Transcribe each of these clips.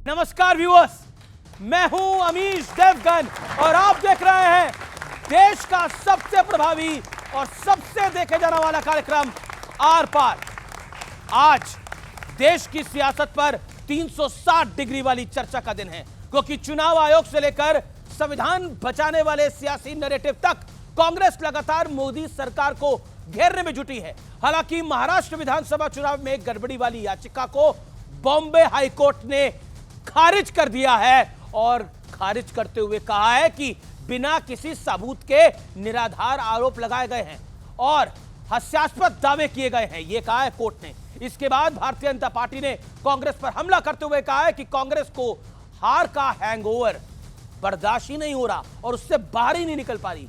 नमस्कार व्यूअर्स, मैं हूं अमीश देवगन और आप देख रहे हैं देश का सबसे प्रभावी और सबसे देखे जाने वाला कार्यक्रम आर पार। आज देश की सियासत पर 360 डिग्री वाली चर्चा का दिन है, क्योंकि चुनाव आयोग से लेकर संविधान बचाने वाले सियासी नैरेटिव तक कांग्रेस लगातार मोदी सरकार को घेरने में जुटी है। हालांकि महाराष्ट्र विधानसभा चुनाव में गड़बड़ी वाली याचिका को बॉम्बे हाईकोर्ट ने खारिज कर दिया है और खारिज करते हुए कहा है कि बिना किसी सबूत के निराधार आरोप लगाए गए हैं और हास्यास्पद दावे किए गए हैं, यह कहा है कोर्ट ने। इसके बाद भारतीय जनता पार्टी ने कांग्रेस पर हमला करते हुए कहा है कि कांग्रेस को हार का हैंगओवर बर्दाश्त ही नहीं हो रहा और उससे बाहर ही नहीं निकल पा रही।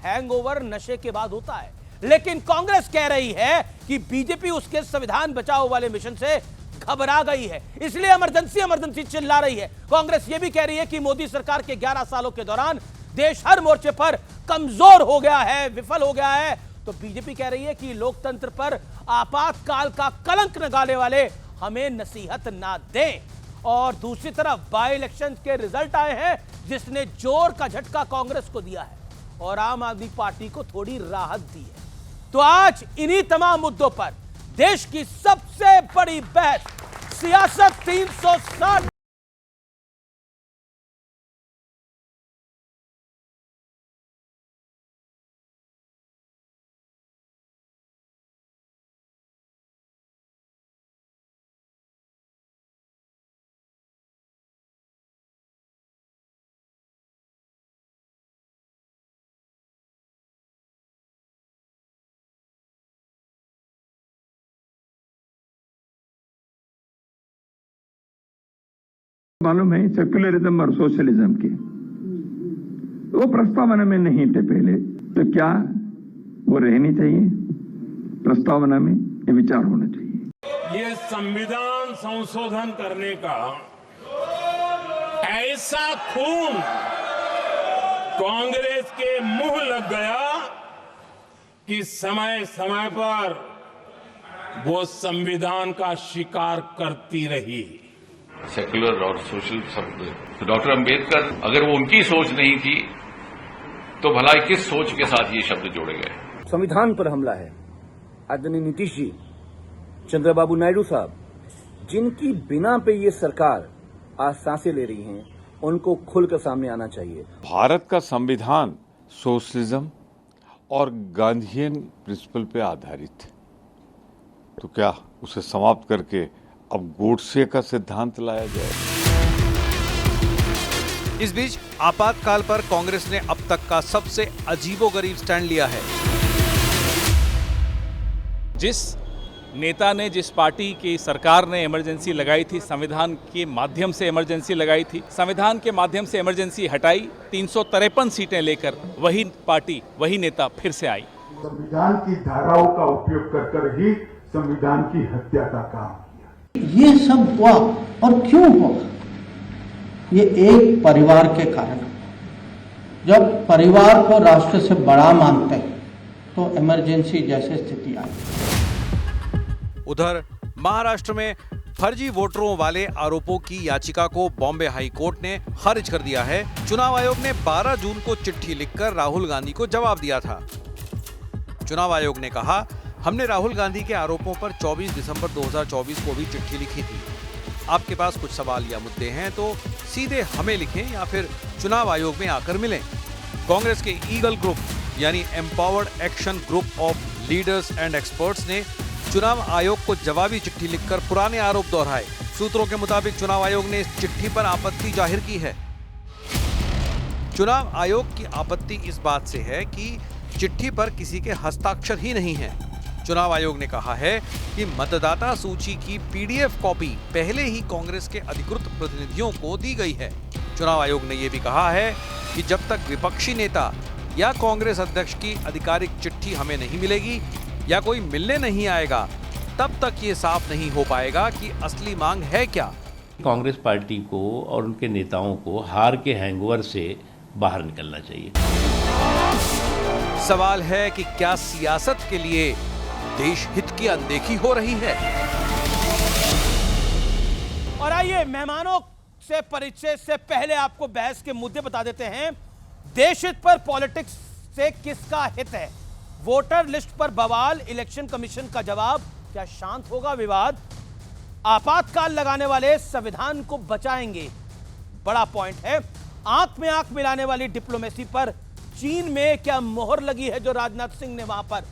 हैंगओवर नशे के बाद होता है, लेकिन कांग्रेस कह रही है कि बीजेपी उसके संविधान बचाओ वाले मिशन से घबरा गई है, इसलिए इमरजेंसी इमरजेंसी चिल्ला रही है। कांग्रेस यह भी कह रही है कि मोदी सरकार के 11 सालों के दौरान देश हर मोर्चे पर कमजोर हो गया है, विफल हो गया है। तो बीजेपी कह रही है कि लोकतंत्र पर आपातकाल का कलंक लगाने वाले हमें नसीहत ना दें। और दूसरी तरफ बाई इलेक्शन के रिजल्ट आए हैं, जिसने जोर का झटका कांग्रेस को दिया है और आम आदमी पार्टी को थोड़ी राहत दी है। तो आज इन्हीं तमाम मुद्दों पर देश की सबसे बड़ी बहस सियासत 360 मालूम है सेक्युलरिज्म और सोशलिज्म की वो प्रस्तावना में नहीं थे पहले, तो क्या वो रहनी चाहिए प्रस्तावना में? ये विचार होना चाहिए। ये संविधान संशोधन करने का ऐसा खून कांग्रेस के मुंह लग गया कि समय समय पर वो संविधान का शिकार करती रही। सेक्युलर और सोशल शब्द तो डॉक्टर अंबेडकर, अगर वो उनकी सोच नहीं थी तो भला किस सोच के साथ ये शब्द जोड़े गए? संविधान पर हमला है। आदरणीय नीतीश जी, चंद्रबाबू नायडू साहब, जिनकी बिना पे ये सरकार आज सांसें ले रही हैं, उनको खुलकर सामने आना चाहिए। भारत का संविधान सोशलिज्म और गांधीयन प्रिंसिपल पे आधारित है, तो क्या उसे समाप्त करके अब गोडसे का सिद्धांत लाया जाए? इस बीच आपातकाल पर कांग्रेस ने अब तक का सबसे अजीबोगरीब स्टैंड लिया है। जिस नेता ने, जिस पार्टी की सरकार ने इमरजेंसी लगाई थी, संविधान के माध्यम से इमरजेंसी लगाई थी, संविधान के माध्यम से इमरजेंसी हटाई, 353 सीटें लेकर वही पार्टी, वही नेता फिर से आई। संविधान की धाराओं का उपयोग कर ही संविधान की हत्या का काम। ये सब हुआ और क्यों हुआ? ये एक परिवार के कारण। जब परिवार को राष्ट्र से बड़ा मानते हैं तो इमरजेंसी जैसे स्थिति आई। उधर महाराष्ट्र में फर्जी वोटरों वाले आरोपों की याचिका को बॉम्बे हाई कोर्ट ने खारिज कर दिया है। चुनाव आयोग ने 12 जून को चिट्ठी लिखकर राहुल गांधी को जवाब दिया था। चुनाव आयोग ने कहा, हमने राहुल गांधी के आरोपों पर 24 दिसंबर 2024 को भी चिट्ठी लिखी थी। आपके पास कुछ सवाल या मुद्दे हैं तो सीधे हमें लिखें या फिर चुनाव आयोग में आकर मिलें। कांग्रेस के ईगल ग्रुप यानी empowered action group of leaders and experts ने चुनाव आयोग को जवाबी चिट्ठी लिखकर पुराने आरोप दोहराए। सूत्रों के मुताबिक चुनाव आयोग ने इस चिट्ठी पर आपत्ति जाहिर की है। चुनाव आयोग की आपत्ति इस बात से है कि चिट्ठी पर किसी के हस्ताक्षर ही नहीं है। चुनाव आयोग ने कहा है कि मतदाता सूची की पीडीएफ कॉपी पहले ही कांग्रेस के अधिकृत प्रतिनिधियों को दी गई है। चुनाव आयोग ने यह भी कहा है कि जब तक विपक्षी नेता या कांग्रेस अध्यक्ष की आधिकारिक चिट्ठी हमें नहीं मिलेगी या कोई मिलने नहीं आएगा, तब तक ये साफ नहीं हो पाएगा कि असली मांग है क्या। कांग्रेस पार्टी को और उनके नेताओं को हार के हैंगओवर से बाहर निकलना चाहिए। सवाल है कि क्या सियासत के लिए देश हित की अनदेखी हो रही है? और आइए मेहमानों से परिचय से पहले आपको बहस के मुद्दे बता देते हैं। देश हित पर पॉलिटिक्स से किसका हित है? वोटर लिस्ट पर बवाल, इलेक्शन कमीशन का जवाब, क्या शांत होगा विवाद? आपातकाल लगाने वाले संविधान को बचाएंगे, बड़ा पॉइंट है। आंख में आंख मिलाने वाली डिप्लोमेसी पर चीन में क्या मोहर लगी है जो राजनाथ सिंह ने वहां पर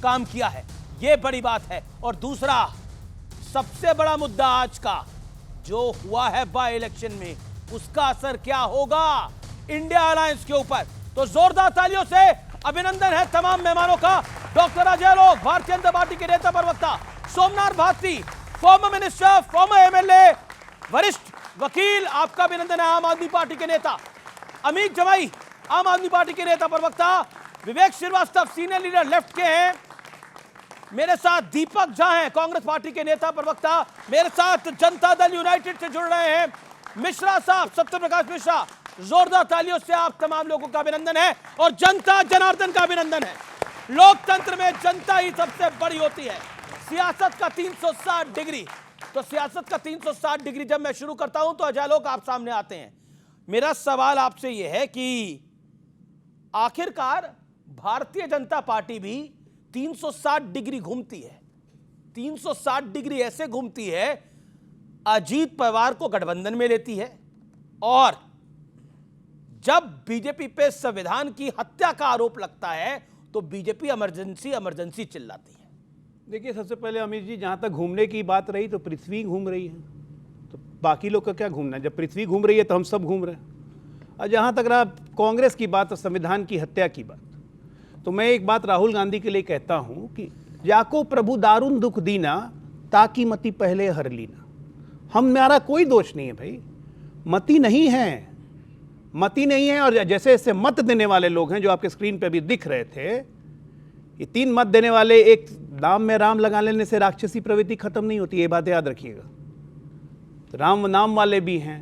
काम किया है, यह बड़ी बात है। और दूसरा सबसे बड़ा मुद्दा आज का जो हुआ है बाय इलेक्शन में, उसका असर क्या होगा इंडिया अलायंस के ऊपर। तो जोरदार तालियों से अभिनंदन है तमाम मेहमानों का। डॉक्टर अजय लोग, भारतीय जनता पार्टी के नेता प्रवक्ता, Somnath Bharti, former minister, former MLA, वरिष्ठ वकील, आपका अभिनंदन है। आम आदमी पार्टी के नेता अमित जमाई, आम आदमी पार्टी के नेता प्रवक्ता, विवेक श्रीवास्तव सीनियर लीडर लेफ्ट के हैं, मेरे साथ दीपक झा हैं कांग्रेस पार्टी के नेता प्रवक्ता, मेरे साथ जनता दल यूनाइटेड से जुड़ रहे हैं मिश्रा साहब, सत्य प्रकाश मिश्रा। जोरदार तालियों से आप तमाम लोगों का अभिनंदन है और जनता जनार्दन का अभिनंदन है। लोकतंत्र में जनता ही सबसे बड़ी होती है। सियासत का 360 डिग्री, तो सियासत का 360 डिग्री जब मैं शुरू करता हूं तो अजय लोग आप सामने आते हैं। मेरा सवाल आपसे यह है कि आखिरकार भारतीय जनता पार्टी भी 360 डिग्री घूमती है, 360 डिग्री ऐसे घूमती है, अजीत पवार को गठबंधन में लेती है और जब बीजेपी पे संविधान की हत्या का आरोप लगता है तो बीजेपी इमरजेंसी चिल्लाती है। देखिए, सबसे पहले अमित जी, जहां तक घूमने की बात रही तो पृथ्वी घूम रही है, तो बाकी लोग का क्या घूमना है? जब पृथ्वी घूम रही है तो हम सब घूम रहे हैं। और जहां तक रहा कांग्रेस की बात और संविधान की हत्या की बात, तो मैं एक बात राहुल गांधी के लिए कहता हूं कि जाको प्रभु दारुण दुख दीना, ताकि मति पहले हर लीना। हमारा कोई दोष नहीं है भाई, मति नहीं है, मति नहीं है। और जैसे जैसे मत देने वाले लोग हैं जो आपके स्क्रीन पे भी दिख रहे थे, ये 3 मत देने वाले, एक नाम में राम लगा लेने से राक्षसी प्रवृत्ति खत्म नहीं होती, ये बात याद रखिएगा। तो राम नाम वाले भी हैं,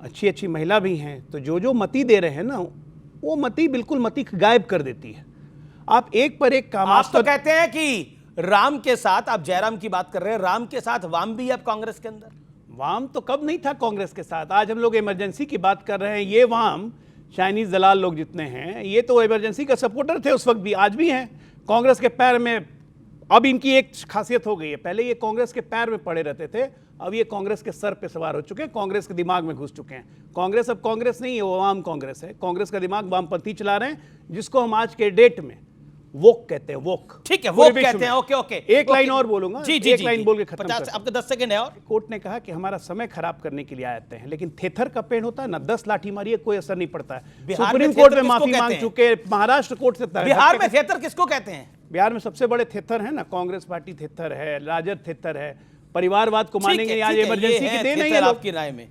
अच्छी अच्छी महिला भी हैं, तो जो मति दे रहे हैं ना, वो मति बिल्कुल मति गायब कर देती है। आप एक पर एक काम, आप तो कहते हैं कि राम के साथ, आप जयराम की बात कर रहे हैं, राम के साथ वाम भी है अब कांग्रेस के अंदर। वाम तो कब नहीं था कांग्रेस के साथ, आज हम लोग इमरजेंसी की बात कर रहे हैं। ये वाम चाइनीज दलाल लोग जितने हैं, ये तो इमरजेंसी का सपोर्टर थे उस वक्त भी, आज भी हैं कांग्रेस के पैर में। अब इनकी एक खासियत हो गई है, पहले ये कांग्रेस के पैर में पड़े रहते थे, अब ये कांग्रेस के सर पे सवार हो चुके हैं, कांग्रेस के दिमाग में घुस चुके हैं। कांग्रेस अब कांग्रेस नहीं है, वो वाम कांग्रेस है। कांग्रेस का दिमाग वामपंथी चला रहे हैं, जिसको हम आज के डेट में वोक कहते हैं। वोक, ठीक है, वोक कहते हैं। ओके ओके, एक लाइन और बोलूंगा, एक लाइन बोल के खत्म करता हूं। आपके 10 सेकंड है। और कोर्ट ने कहा कि हमारा समय खराब करने के लिए आते हैं, लेकिन थेथर का पेड़ होता है ना, 10 लाठी मारिए कोई असर नहीं पड़ता है। सुप्रीम कोर्ट में माफी मांग चुके, महाराष्ट्र कोर्ट से। बिहार में थेथर किसको कहते हैं? बिहार में सबसे बड़े थेथर है ना, कांग्रेस पार्टी थेथर है, राजद थेथर है, परिवारवाद को मानेंगे आज इमरजेंसी की देन है आपकी राय में।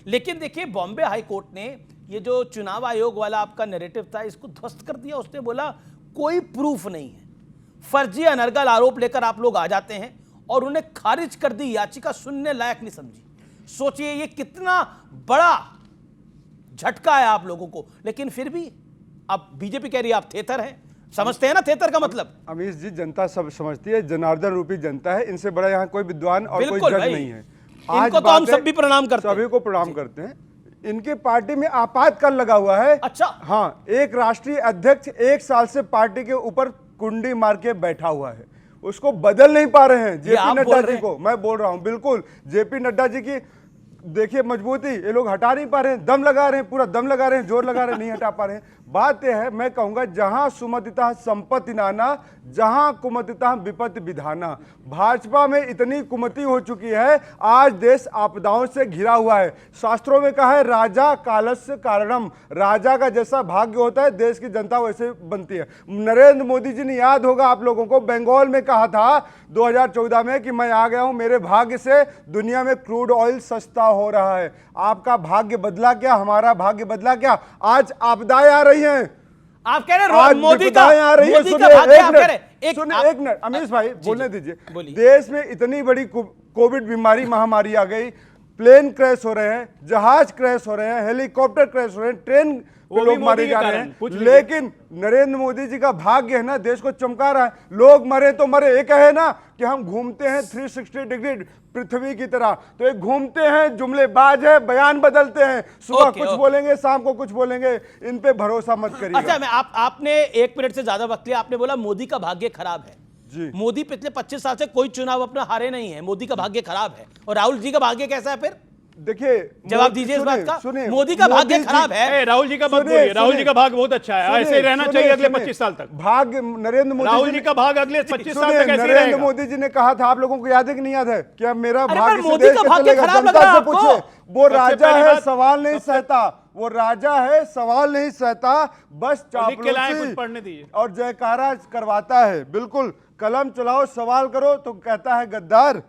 लेकिन देखिए, बॉम्बे हाई कोर्ट ने ये जो चुनाव आयोग वाला आपका नैरेटिव था, इसको ध्वस्त कर दिया। उसने बोला कोई प्रूफ नहीं है, फर्जी अनर्गल आरोप लेकर आप लोग आ जाते हैं, और उन्हें खारिज कर दी याचिका, सुनने लायक नहीं समझी। सोचिए ये कितना बड़ा झटका है आप लोगों को। लेकिन फिर भी अब बीजेपी कह रही है आप थेथर हैं, समझते हैं ना थेथर का मतलब? अमीश जी, जनता सब समझती है, जनार्दन रूपी जनता है, इनसे बड़ा यहाँ कोई विद्वान और कोई जज नहीं है। इनको तो हम सब भी प्रणाम करते हैं, सभी को प्रणाम करते हैं। इनके पार्टी में आपातकाल लगा हुआ है। अच्छा, हाँ, एक राष्ट्रीय अध्यक्ष 1 साल से पार्टी के ऊपर कुंडी मार के बैठा हुआ है, उसको बदल नहीं पा रहे हैं। जेपी नड्डा जी को मैं बोल रहा हूं, बिल्कुल जेपी नड्डा जी की देखिए मजबूती, ये लोग हटा नहीं पा रहे हैं, दम लगा रहे हैं, पूरा दम लगा रहे हैं, जोर लगा रहे हैं, नहीं हटा पा रहे हैं। बात यह है, मैं कहूंगा जहां सुमतिता संपत्ति नाना, जहां कुमतिता विपत्ति विधाना। भाजपा में इतनी कुमति हो चुकी है, आज देश आपदाओं से घिरा हुआ है। शास्त्रों में कहा है राजा कालस्य कारणम, राजा का जैसा भाग्य होता है देश की जनता वैसे बनती है। नरेंद्र मोदी जी ने, याद होगा आप लोगों को, बंगाल में कहा था 2014 में कि मैं आ गया हूं, मेरे भाग्य से दुनिया में क्रूड ऑयल सस्ता हो रहा है। आपका भाग्य बदला क्या? हमारा भाग्य बदला क्या? आज आपदाएं आ रही हैं। आप कह रहे हैं मोदी का आ रही है। सुनिए एक मिनट अमीश भाई, बोलने दीजिए। देश में इतनी बड़ी कोविड बीमारी महामारी आ गई, प्लेन क्रैश हो रहे हैं, जहाज क्रैश हो रहे हैं, हेलीकॉप्टर क्रैश हो रहे हैं, ट्रेन वो लोग भी मारे मोदी जा के रहे कारण, हैं, पूछ लीजिए। लेकिन नरेंद्र मोदी जी का भाग्य है ना, देश को चमका रहा है। लोग मरे तो मरे, एक है ना कि हम घूमते हैं 360 डिग्री पृथ्वी की तरह, तो एक घूमते हैं, जुमलेबाज है, बयान बदलते हैं, सुबह कुछ बोलेंगे, शाम को कुछ बोलेंगे, इन पे भरोसा मत करिए। अच्छा, मैं आपने 1 मिनट से ज्यादा वक्त लिया, आपने बोला मोदी का भाग्य खराब है जी। मोदी पिछले 25 साल से कोई चुनाव अपना हारे नहीं है, मोदी का भाग्य खराब है, और राहुल जी का भाग्य कैसा है? फिर देखिए, जवाब दीजिए इस बात का। मोदी का भाग्य खराब है। राहुल जी का भाग्य बोलिए, राहुल जी का भाग्य बहुत अच्छा है, ऐसे ही रहना चाहिए अगले 25 साल तक। भाग्य नरेंद्र मोदी राहुल जी का भाग्य अगले 25 साल तक ऐसे ही रहेगा। नरेंद्र मोदी जी ने कहा था, आप लोगों को याद है कि नहीं याद है, क्या मेरा भाग्य से मोदी देश का के भाग्य चलेगा? खराब लग जनता रहा है से पूछे, आपको? वो राजा है, सवाल नहीं सहता, वो राजा है, सवाल नहीं सहता, बस चापलूसी और जयकारा करवाता है। बिल्कुल, कलम चलाओ, सवाल करो तो कहता है गद्दार,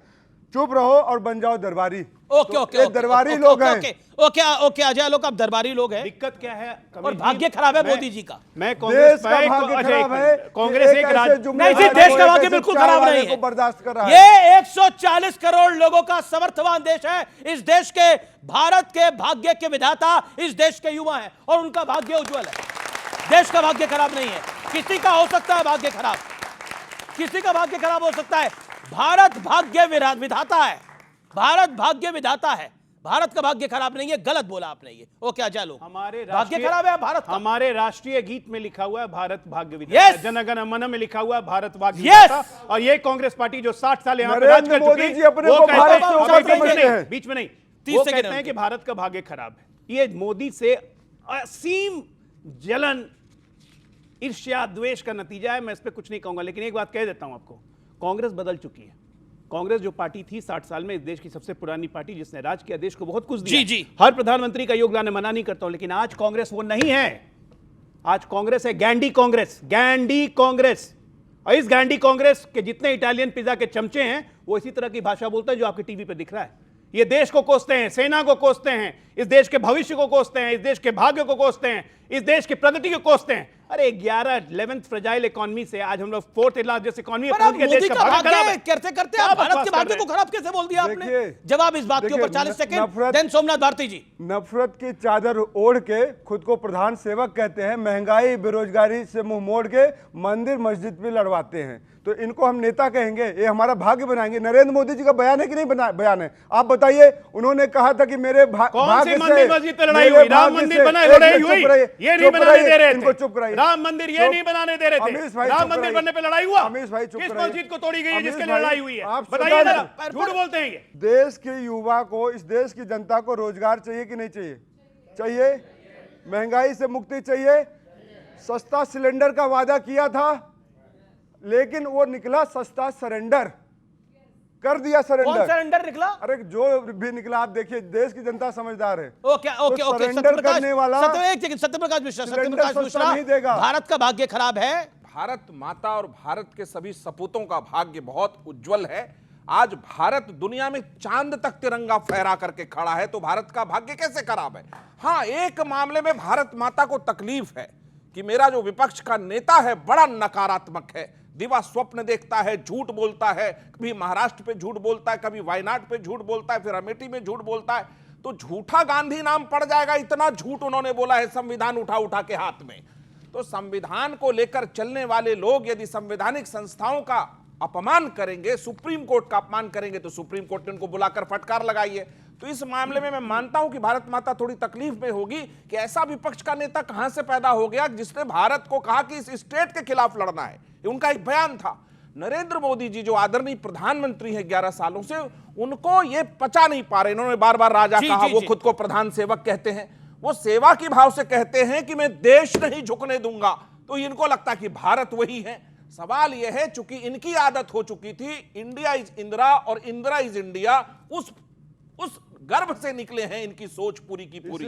चुप रहो और बन जाओ दरबारी। ओके ओके, दरबारी लोग हैं। ओके ओके, अजय लोग, आप दरबारी लोग हैं। दिक्कत क्या है? और भाग्य खराब है मोदी जी का। मैं कांग्रेस का भाग्य खराब है, कांग्रेस एक नहीं जी, देश का भाग्य बिल्कुल खराब नहीं है, बर्दाश्त कर रहा है। ये 140 करोड़ लोगों का समर्थवान देश है। इस देश के, भारत के भाग्य के विधाता इस देश के युवा हैं, और उनका भाग्य उज्जवल है। देश का भाग्य खराब नहीं है। किसी का हो सकता है भाग्य खराब, किसी का भाग्य खराब हो सकता है। भारत भाग्य विधाता है, भारत भाग्य विधाता है, भारत का भाग्य खराब नहीं है। गलत बोला आपने ये। ओके, अजय लोग, हमारे भाग्य खराब है भारत का। हमारे राष्ट्रीय गीत में लिखा हुआ है भारत भाग्य विधाता, जन गण मन में लिखा हुआ है भारत भाग्य विधाता। और ये कांग्रेस पार्टी जो 60 साल यहाँ पे राज कर चुकी है, वो कहते हैं, बीच में नहीं, वो कहते हैं कि भारत का भाग्य खराब है। ये मोदी से असीम जलन, ईर्ष्या, द्वेष का नतीजा है। मैं इस पर कुछ नहीं कहूंगा, लेकिन एक बात कह देता हूं आपको, कांग्रेस बदल चुकी है। कांग्रेस जो पार्टी थी 60 साल में, इस देश की सबसे पुरानी पार्टी, जिसने राज किया, देश को बहुत कुछ दिया। जी। हर प्रधानमंत्री का योगदान है, मना नहीं करता हूं, लेकिन आज कांग्रेस वो नहीं है। आज कांग्रेस है गैंडी कांग्रेस, गैंडी कांग्रेस। और इस गैंडी कांग्रेस के जितने इटालियन पिज्जा के चमचे हैं, वो इसी तरह की भाषा बोलते हैं जो आपके टीवी पे दिख रहा है। ये देश को कोसते हैं, सेना को कोसते हैं, इस देश के भविष्य को कोसते हैं, इस देश के भाग्य को कोसते हैं, इस देश की प्रगति को कोसते हैं। अरे 11th फ्रेजाइल इकोनॉमी से आज हम लोग 4th लार्जेस्ट इकोनॉमी पहुंच गए। देश का भाग्य खराब है। करते आप भारत के भाग्य को खराब कैसे बोल दिया आपने? जवाब इस बात के ऊपर 40 सेकंड। देन सोमनाथ भारती जी। नफरत की चादर ओढ़ के खुद को प्रधान सेवक कहते हैं, महंगाई बेरोजगारी से मुंह मोड़ के मंदिर मस्जिद भी लड़वाते हैं, तो इनको हम नेता कहेंगे? ये हमारा भाग्य बनाएंगे? नरेंद्र मोदी जी का बयान है कि नहीं बयान है? आप बताइए। उन्होंने कहा था कि मेरे भाग्य से मंदिर मस्जिद पे लड़ाई हुई, राम मंदिर बनाए लड़ाई हुई, ये नहीं बनाने दे रहे थे। इनको चुप कराइए। राम मंदिर ये नहीं बनाने दे रहे थे। राम मंदिर बनने पे लड़ाई हुआ। अमीश भाई चुप किस कराइए। मस्जिद को तोड़ी गई है जिसके लिए लड़ाई हुई है? आप बताइए जरा, झूठ बोलते हैं ये। देश के युवा को, इस देश की जनता को रोजगार चाहिए कि नहीं चाहिए? चाहिए। महंगाई से मुक्ति चाहिए। सस्ता सिलेंडर का वादा किया था, लेकिन वो निकला सस्ता सरेंडर। कर दिया सरेंडर। कौन सरेंडर निकला? अरे जो भी निकला, आप देखिए, देश की जनता समझदार है। ओके ओके ओके, सरेंडर करने वाला सत्यप्रकाश मिश्रा, भारत का भाग्य खराब है। भारत माता और भारत के सभी सपूतों का भाग्य बहुत उज्जवल है। आज भारत दुनिया में चांद तक तिरंगा फहरा करके खड़ा है, तो भारत का भाग्य कैसे खराब है? हाँ, एक मामले में भारत माता को तकलीफ है कि मेरा जो विपक्ष का नेता है बड़ा नकारात्मक है, दिवा स्वप्न देखता है, झूठ बोलता है, कभी महाराष्ट्र पे झूठ बोलता है, कभी वायनाड पे झूठ बोलता है, फिर अमेठी में झूठ बोलता है, तो झूठा गांधी नाम पड़ जाएगा। इतना झूठ उन्होंने बोला है संविधान उठा उठा के हाथ में। तो संविधान को लेकर चलने वाले लोग यदि संवैधानिक संस्थाओं का अपमान करेंगे, सुप्रीम कोर्ट का अपमान करेंगे, तो सुप्रीम कोर्ट ने उनको बुलाकर फटकार लगाई है। तो इस मामले में मैं मानता हूं कि भारत माता थोड़ी तकलीफ में होगी कि ऐसा विपक्ष का नेता कहां से पैदा हो गया जिसने भारत को कहा कि इस स्टेट के खिलाफ लड़ना है। ये उनका एक बयान था। नरेंद्र मोदी जी जो आदरणीय प्रधानमंत्री हैं 11 सालों से, उनको ये पचा नहीं पा रहे। इन्होंने बार बार राजा कहा, वो खुद को प्रधान सेवक कहते हैं, वो सेवा की भाव से कहते हैं कि मैं देश नहीं झुकने दूंगा, तो इनको लगता है कि भारत वही है। सवाल यह है, चूंकि इनकी आदत हो चुकी थी इंडिया इज इंदिरा और इंदिरा इज इंडिया, उस गर्भ से निकले हैं इनकी सोच पूरी की पूरी।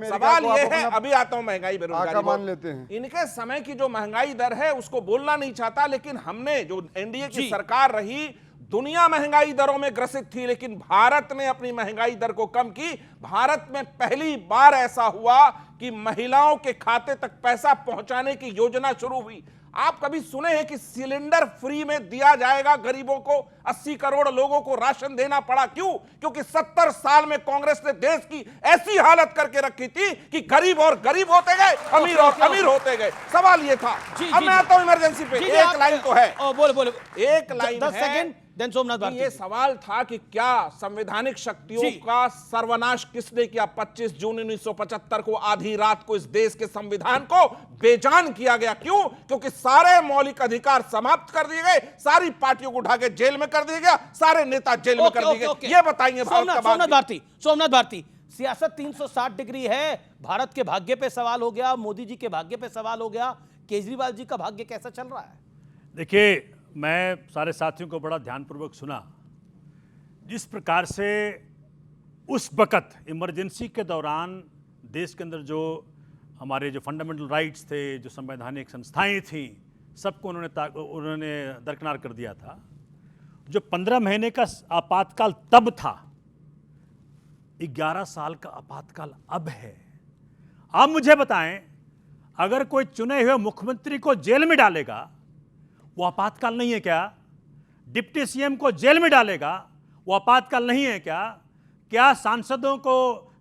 सवाल यह है, अभी आता हूं महंगाई बेरोजगारी मान लेते हैं। इनके समय की जो महंगाई दर है उसको बोलना नहीं चाहता, लेकिन हमने जो एनडीए की सरकार रही, दुनिया महंगाई दरों में ग्रसित थी, लेकिन भारत ने अपनी महंगाई दर को कम की। भारत में पहली बार ऐसा हुआ कि महिलाओं के खाते तक पैसा पहुंचाने की योजना शुरू हुई। आप कभी सुने हैं कि सिलेंडर फ्री में दिया जाएगा गरीबों को? 80 करोड़ लोगों को राशन देना पड़ा, क्यों? क्योंकि 70 साल में कांग्रेस ने देश की ऐसी हालत करके रखी थी कि गरीब और गरीब होते गए, अमीर और अमीर होते गए। सवाल ये था। अब मैं आता हूं इमरजेंसी पे। एक लाइन तो है, बोले एक लाइन 10 है। Second then Somnath Bharti. ये सवाल था कि क्या संवैधानिक शक्तियों का सर्वनाश किसने किया? 25 जून 1975 को आधी रात को इस देश के संविधान को बेजान किया गया। क्यों? क्योंकि सारे मौलिक अधिकार समाप्त कर दिए गए, सारी पार्टियों को उठा के जेल में कर दिया गया, सारे नेता जेल में कर दिए गए। ये बताइए सोमनाथ भारती, सियासत 360 डिग्री है। भारत के भाग्य पे सवाल हो गया, मोदी जी के भाग्य पे सवाल हो गया, केजरीवाल जी का भाग्य कैसा चल रहा है? देखिए, मैं सारे साथियों को बड़ा ध्यानपूर्वक सुना। जिस प्रकार से उस वक़्त इमरजेंसी के दौरान देश के अंदर जो हमारे जो फंडामेंटल राइट्स थे, जो संवैधानिक संस्थाएं थीं, सबको उन्होंने दरकिनार कर दिया था। जो 15 महीने का आपातकाल तब था, 11 साल का आपातकाल अब है। आप मुझे बताएं, अगर कोई चुने हुए मुख्यमंत्री को जेल में डालेगा, वो आपातकाल नहीं है क्या? डिप्टी सीएम को जेल में डालेगा, वो आपातकाल नहीं है क्या? क्या सांसदों को,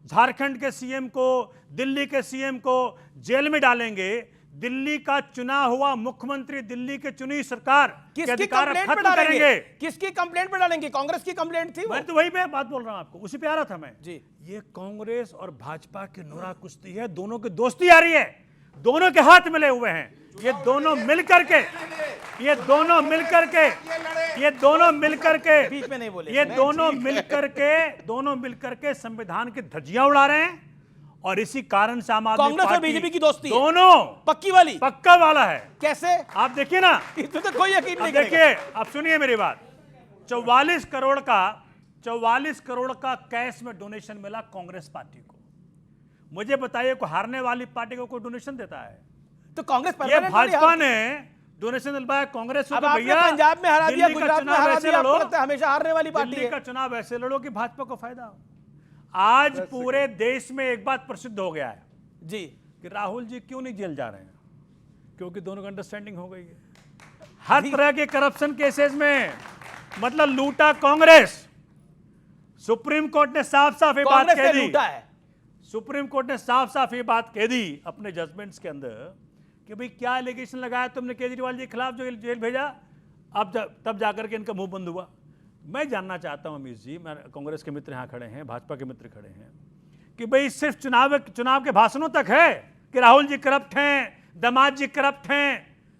झारखंड के सीएम को, दिल्ली के सीएम को जेल में डालेंगे? दिल्ली का चुना हुआ मुख्यमंत्री, दिल्ली के चुनी सरकार के अधिकार खत्म करेंगे। किसकी कंप्लेंट पे डालेंगे? कांग्रेस की कंप्लेंट थी। मैं तो वही मैं बात बोल रहा हूं आपको, उसी पे आ रहा था मैं जी। ये कांग्रेस और भाजपा की नोरा कुश्ती है, दोनों की दोस्ती आ रही है, दोनों के हाथ मिले हुए हैं। ये दोनों मिलकर के बीच में नहीं बोले, ये दोनों मिलकर के संविधान की धज्जियां उड़ा रहे हैं। और इसी कारण से आम आदमी कांग्रेस और पार्टी बीजेपी की दोस्ती दोनों पक्का वाला है। कैसे? आप देखिए ना, इसमें तो कोई यकीन नहीं। देखिए, आप सुनिए मेरी बात। 44 करोड़ का कैश में डोनेशन मिला कांग्रेस पार्टी को। मुझे बताइए, कोई हारने वाली पार्टी को कोई डोनेशन देता है? तो कांग्रेस ये भाजपा ने डोनेशन दिलवाया कांग्रेस को। भैया, पंजाब में हरा दिया, गुजरात में हरा दिया, आपको लगता है हमेशा हारने वाली पार्टी है? दिल्ली का चुनाव ऐसे लड़ो कि भाजपा को फायदा हो। आज पूरे देश में एक बात प्रसिद्ध हो गया है जी कि राहुल जी क्यों नहीं जेल जा रहे हैं? क्योंकि दोनों की अंडरस्टैंडिंग हो गई है। हर तरह के करप्शन केसेस में, मतलब लूटा कांग्रेस। सुप्रीम कोर्ट ने साफ साफ ये बात कह दी। सुप्रीम कोर्ट ने साफ साफ ये बात कह दी अपने जजमेंट्स के अंदर कि भाई क्या एलिगेशन लगाया तुमने केजरीवाल जी के खिलाफ, जो जेल भेजा, अब तब जाकर के इनका मुंह बंद हुआ। मैं जानना चाहता हूं अमित जी, मैं कांग्रेस के मित्र यहां खड़े हैं, भाजपा के मित्र खड़े हैं, कि भाई सिर्फ चुनाव के भाषणों तक है कि राहुल जी करप्ट हैं, दामाद जी करप्ट हैं,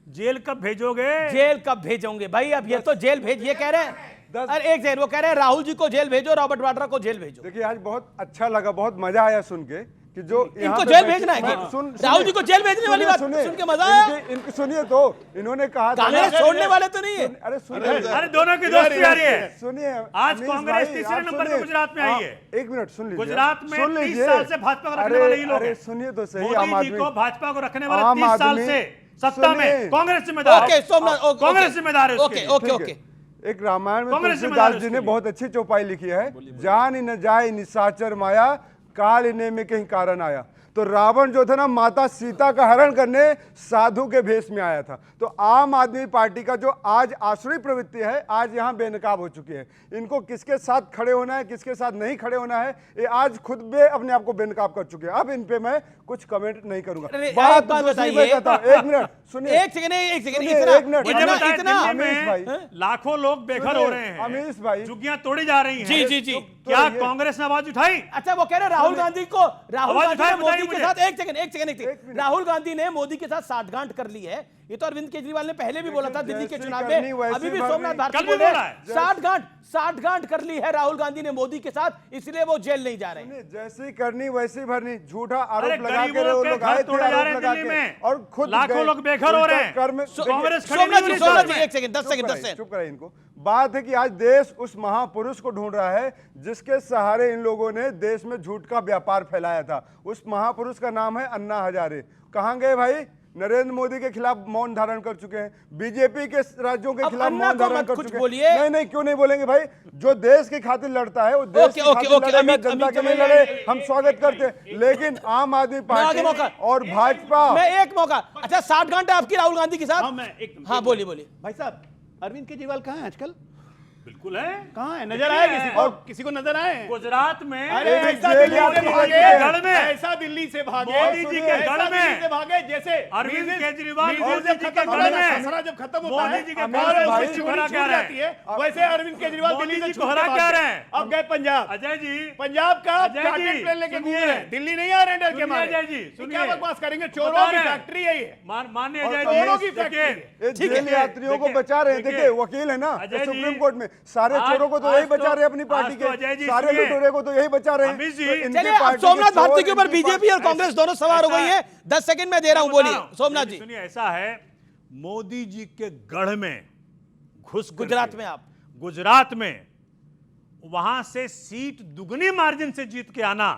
जेल कब भेजोगे? जेल कब भेजोगे भाई? अब ये तो जेल भेज, ये कह रहे हैं, अरे एक सेकंड, वो कह रहे हैं राहुल जी को जेल भेजो, रॉबर्ट वाड्रा को जेल भेजो। देखिए, आज बहुत अच्छा लगा, बहुत मजा आया सुन के कि जो इनको जेल भेजना है। राहुल जी को जेल भेजने वाली बात सुन के मजा आया। इनकी सुनिए, तो इन्होंने कहा कांग्रेस छोड़ने वाले तो नहीं है। अरे सुनिए, अरे दोनों की दोस्ती आ रही है। सुनिए, आज कांग्रेस तीसरे नंबर पर गुजरात में आई है। एक मिनट सुन लीजिए। गुजरात में 30 साल से भाजपा को रखने वाले ही लोग हैं। सुनिए तो सही, मोदी जी को भाजपा को रखने वाले 30 साल से सत्ता में कांग्रेस जिम्मेदार है। कांग्रेस जिम्मेदार है। ओके। एक रामायण में तुलसीदास जी ने बहुत अच्छी चौपाई लिखी है, जान न जाए निशाचर माया, काल इन्हें में कहीं कारण आया। तो रावण जो था ना, माता सीता का हरण करने साधु के भेष में आया था। तो आम आदमी पार्टी का जो आज आसुरी प्रवृत्ति है, आज यहां बेनकाब हो चुकी है। इनको किसके साथ खड़े होना है, किसके साथ नहीं खड़े होना है, ये आज खुद भी अपने आप को बेनकाब कर चुके हैं। अब इन पे मैं कुछ कमेंट नहीं करूंगा। बात बताइए। एक मिनट सुनिए, एक सेकंड। अमीश भाई, लाखों लोग बेघर हो रहे हैं। अमीश भाई, झुग्गियां तोड़ी जा रही हैं। जी। क्या कांग्रेस ने आवाज उठाई? अच्छा, वो कह रहे राहुल गांधी को, राहुल गांधी के साथ एक सेकंड, राहुल गांधी ने मोदी के साथ साठगांठ कर ली है। ये तो अरविंद केजरीवाल ने पहले भी बोला था दिल्ली के चुनाव में, अभी भी सोमनाथ भारती बोल रहे हैं साठगांठ कर ली है राहुल गांधी ने मोदी के साथ, इसलिए वो जेल नहीं जा रहे हैं। जैसी करनी वैसी भरनी, झूठा आरोप लगा के लोग आए थे, आरोप लगा के, और खुद लाखों लोग बेघर हो रहे हैं। कांग्रेस एक सेकंड 10 सेकंड चुप करें इनको। बात है कि आज देश उस महापुरुष को ढूंढ रहा है जिसके सहारे इन लोगों ने देश में झूठ का व्यापार फैलाया था। उस महापुरुष का नाम है अन्ना हजारे। कहां गए भाई? नरेंद्र मोदी के खिलाफ मौन धारण कर चुके हैं, बीजेपी के राज्यों के खिलाफ अन्ना मौन को धारण मत कर कुछ चुके हैं। बोलिए। नहीं, क्यों नहीं बोलेंगे भाई? जो देश की खातिर लड़ता है वो देश की खातिर लड़ेगा, जनता के लिए लड़े, हम स्वागत करते हैं। लेकिन आम आदमी पार्टी और भाजपा, मैं एक मौका, अच्छा 60 घंटे आपकी राहुल गांधी के साथ। हाँ बोलिए बोलिए भाई साहब, अरविंद केजरीवाल कहाँ है आजकल? बिल्कुल है, कहाँ है? नजर आए किसी को? किसी को नजर आए? गुजरात में अरे ऐसा दिल्ली से भागे, गढ़ में ऐसा दिल्ली से भागे, मोदी जी के गढ़ में से भागे जैसे अरविंद केजरीवाल मोदी जी के गढ़ में जब खत्म होता है, मोदी जी के हरा क्या रहे हैं, वैसे अरविंद केजरीवाल दिल्ली से हरा क्या रहे हैं। अब गए पंजाब। अजय जी, पंजाब का चार्टेड प्लेन लेके घूम रहे हैं, दिल्ली नहीं आ रहे हैं डर के मारे। अजय जी क्या बकवास करेंगे? चोरों की फैक्ट्री है ये, माननीय अजय चोरों जी, की फैक्ट्री। जेल यात्रियों को बचा रहे हैं। देखिए वकील है ना सुप्रीम कोर्ट में, सारे चोरों को तो यही बचा रहे हैं अपनी पार्टी के, सारे लुटेरे को तो यही बचा रहे हैं। चलिए अब सोमनाथ भारती के ऊपर बीजेपी और कांग्रेस दोनों सवार हो गई है। 10 सेकंड में दे रहा हूं, बोलिए सोमनाथ जी। सुनिए, ऐसा है, मोदी जी के गढ़ में घुस गुजरात में, आप गुजरात में वहां से सीट दुगनी मार्जिन से जीत के आना,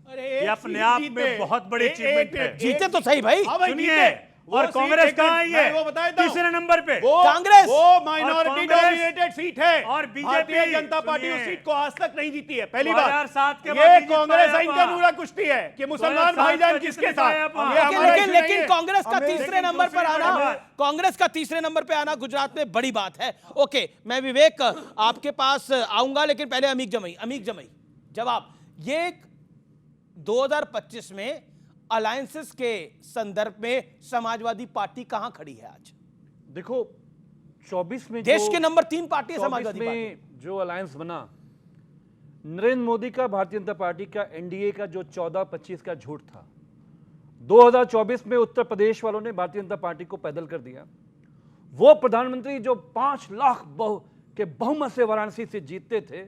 ये अपने आप में बहुत बड़ी अचीवमेंट है। जीते तो सही भाई, सुनिए, और कांग्रेस कहां आई है? वो बताए तीसरे नंबर पे कांग्रेस, वो माइनॉरिटी डोमिनेटेड सीट है, और बीजेपी भारतीय जनता पार्टी उस सीट को आज तक नहीं जीती है। पहली बात, 2007 के ये कांग्रेस इनका पूरा कुश्ती है कि मुसलमान भाईजान किसके साथ। लेकिन कांग्रेस का तीसरे नंबर पर आना, कांग्रेस का तीसरे नंबर पे आना गुजरात में बड़ी बात है। ओके, मैं विवेक आपके पास आऊंगा, लेकिन पहले अमीक जमई जवाब। ये 2025 में अलायंसेस के संदर्भ में समाजवादी पार्टी कहां खड़ी है आज? देखो 24 में देश के नंबर 3 पार्टी है समाजवादी पार्टी। जो अलायंस बना, नरेंद्र मोदी का, भारतीय जनता पार्टी का, एनडीए का जो 14-25 का झूठ था, 2024 में उत्तर प्रदेश वालों ने भारतीय जनता पार्टी को पैदल कर दिया। वो प्रधानमंत्री जो 5 लाख के बहुमत से वाराणसी से जीतते थे,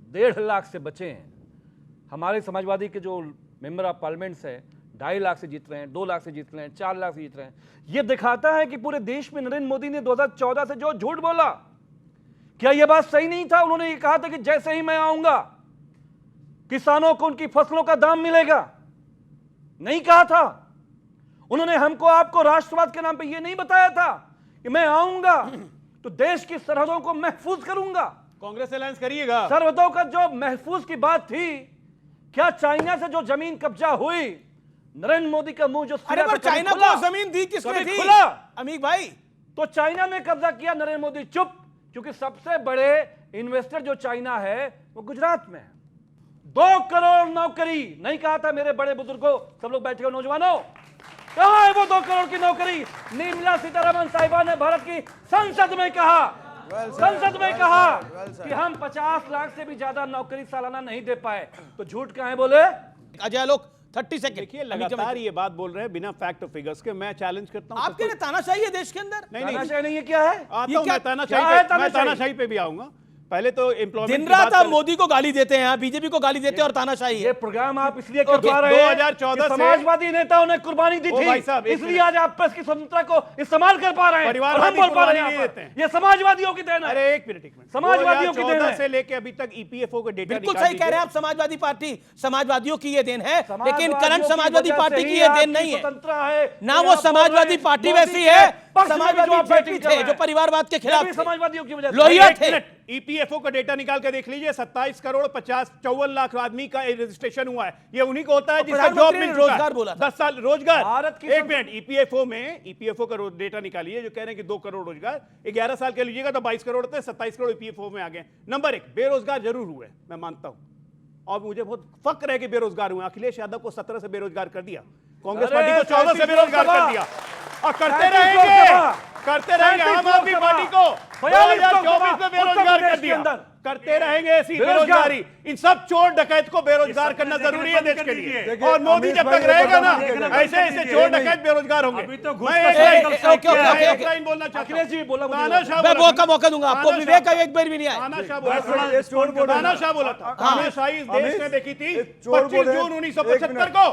1.5 लाख से बचे हैं। हमारे समाजवादी के जो मेंबर ऑफ पार्लियामेंट्स है 2.5 लाख से जीत रहे हैं, 2 लाख से जीत रहे हैं, 4 लाख से जीत रहे हैं। यह दिखाता है कि पूरे देश में नरेंद्र मोदी ने 2014 से जो झूठ बोला, क्या यह बात सही नहीं था? उन्होंने ये कहा था कि जैसे ही मैं आऊंगा किसानों को उनकी फसलों का दाम मिलेगा, नहीं कहा था। उन्होंने हमको आपको राष्ट्रवाद के नाम पे यह नहीं बताया था कि मैं आऊंगा तो देश की सरहदों को महफूज करूंगा। कांग्रेस अलायंस करिएगा। सरहदों का जो महफूज की बात थी, क्या चाइना से जो जमीन कब्जा हुई, नरेंद्र मोदी का मुंह जो, अरे पर चाइना को जमीन दी किसने थी? खुला अमीक भाई, तो चाइना ने कब्जा किया, नरेंद्र मोदी चुप, क्योंकि सबसे बड़े इन्वेस्टर जो चाइना है वो गुजरात में है। 2 करोड़ नौकरी नहीं कहा था मेरे बड़े बुजुर्गों, सब लोग बैठे हो नौजवानों, कहां है वो 2 करोड़ की नौकरी? निर्मला सीतारमण साहिबा ने भारत की संसद में कहा, कि हम 50 लाख से भी ज्यादा नौकरी सालाना नहीं दे पाए। तो झूठ कहां है बोले? अजय लोग 30 सेकंड। देखिए लगातार ये बात बोल रहे हैं बिना फैक्ट और फिगर्स के। मैं चैलेंज करता हूं, आपके लिए तानाशाही है देश के अंदर? तानाशाही नहीं है, क्या है? आता हूं मैं तानाशाही पे भी आऊंगा। पहले तो एम्प्लॉयमेंट दिन रात आप मोदी को गाली देते हैं, बीजेपी को गाली देते हैं और तानाशाही है। ये प्रोग्राम आप इसलिए कर पा रहे हैं 2014 से समाजवादी नेताओं ने कुर्बानी दी थी, इसलिए आज आप प्रेस की स्वतंत्रता को इस्तेमाल कर पा रहे हैं। परिवार हम बोल पा रहे हैं, ये समाजवादियों की देन है। अरे एक मिनट, समाजवादियों की देन है। से लेके अभी तक ईपीएफओ के डेटा बिल्कुल सही कह रहे हैं आप, समाजवादी पार्टी समाजवादियों की ये देन है, लेकिन करंट समाजवादी पार्टी की ये देन नहीं है ना। वो समाजवादी पार्टी वैसी है, समाजवादी पार्टी थे जो परिवारवाद के खिलाफ समाजवादियों की वजह लोहिया थे। ईपीएफओ का डेटा निकाल के देख लीजिए, 27 करोड़ 54 लाख आदमी का रजिस्ट्रेशन हुआ है। ये उन्हीं को होता है जिसका जॉब मिल चुका है। 10 साल रोजगार। एक मिनट, ईपीएफओ का डेटा निकालिए जो कह रहे हैं कि 2 करोड़ रोजगार, 11 साल के लीजिएगा तो 22 करोड़ थे, 27 करोड़ ईपीएफओ में आ गए। नंबर 1, बेरोजगार जरूर हुए, मैं मानता हूं, और मुझे बहुत फक्र है कि बेरोजगार हुए। अखिलेश यादव को 17 से बेरोजगार कर दिया, कांग्रेस पार्टी को 14 से बेरोजगार कर दिया, और करते रहेंगे आम आदमी पार्टी को 2024 में बेरोजगार कर दिया, करते रहेंगे ऐसी बेरोजगारी। इन सब चोर डकैत को बेरोजगार करना जरूरी है देश के लिए, और मोदी जब तक रहेगा ना ऐसे चोर डकैत बेरोजगार होंगे। मैं एक लाइन बोलना चाहता हूं, मौका दूंगा आपको, विवेक का एक बार भी नहीं आया। तानाशाह बोला था, तानाशाही इस देश ने देखी थी 25 जून 1975 को।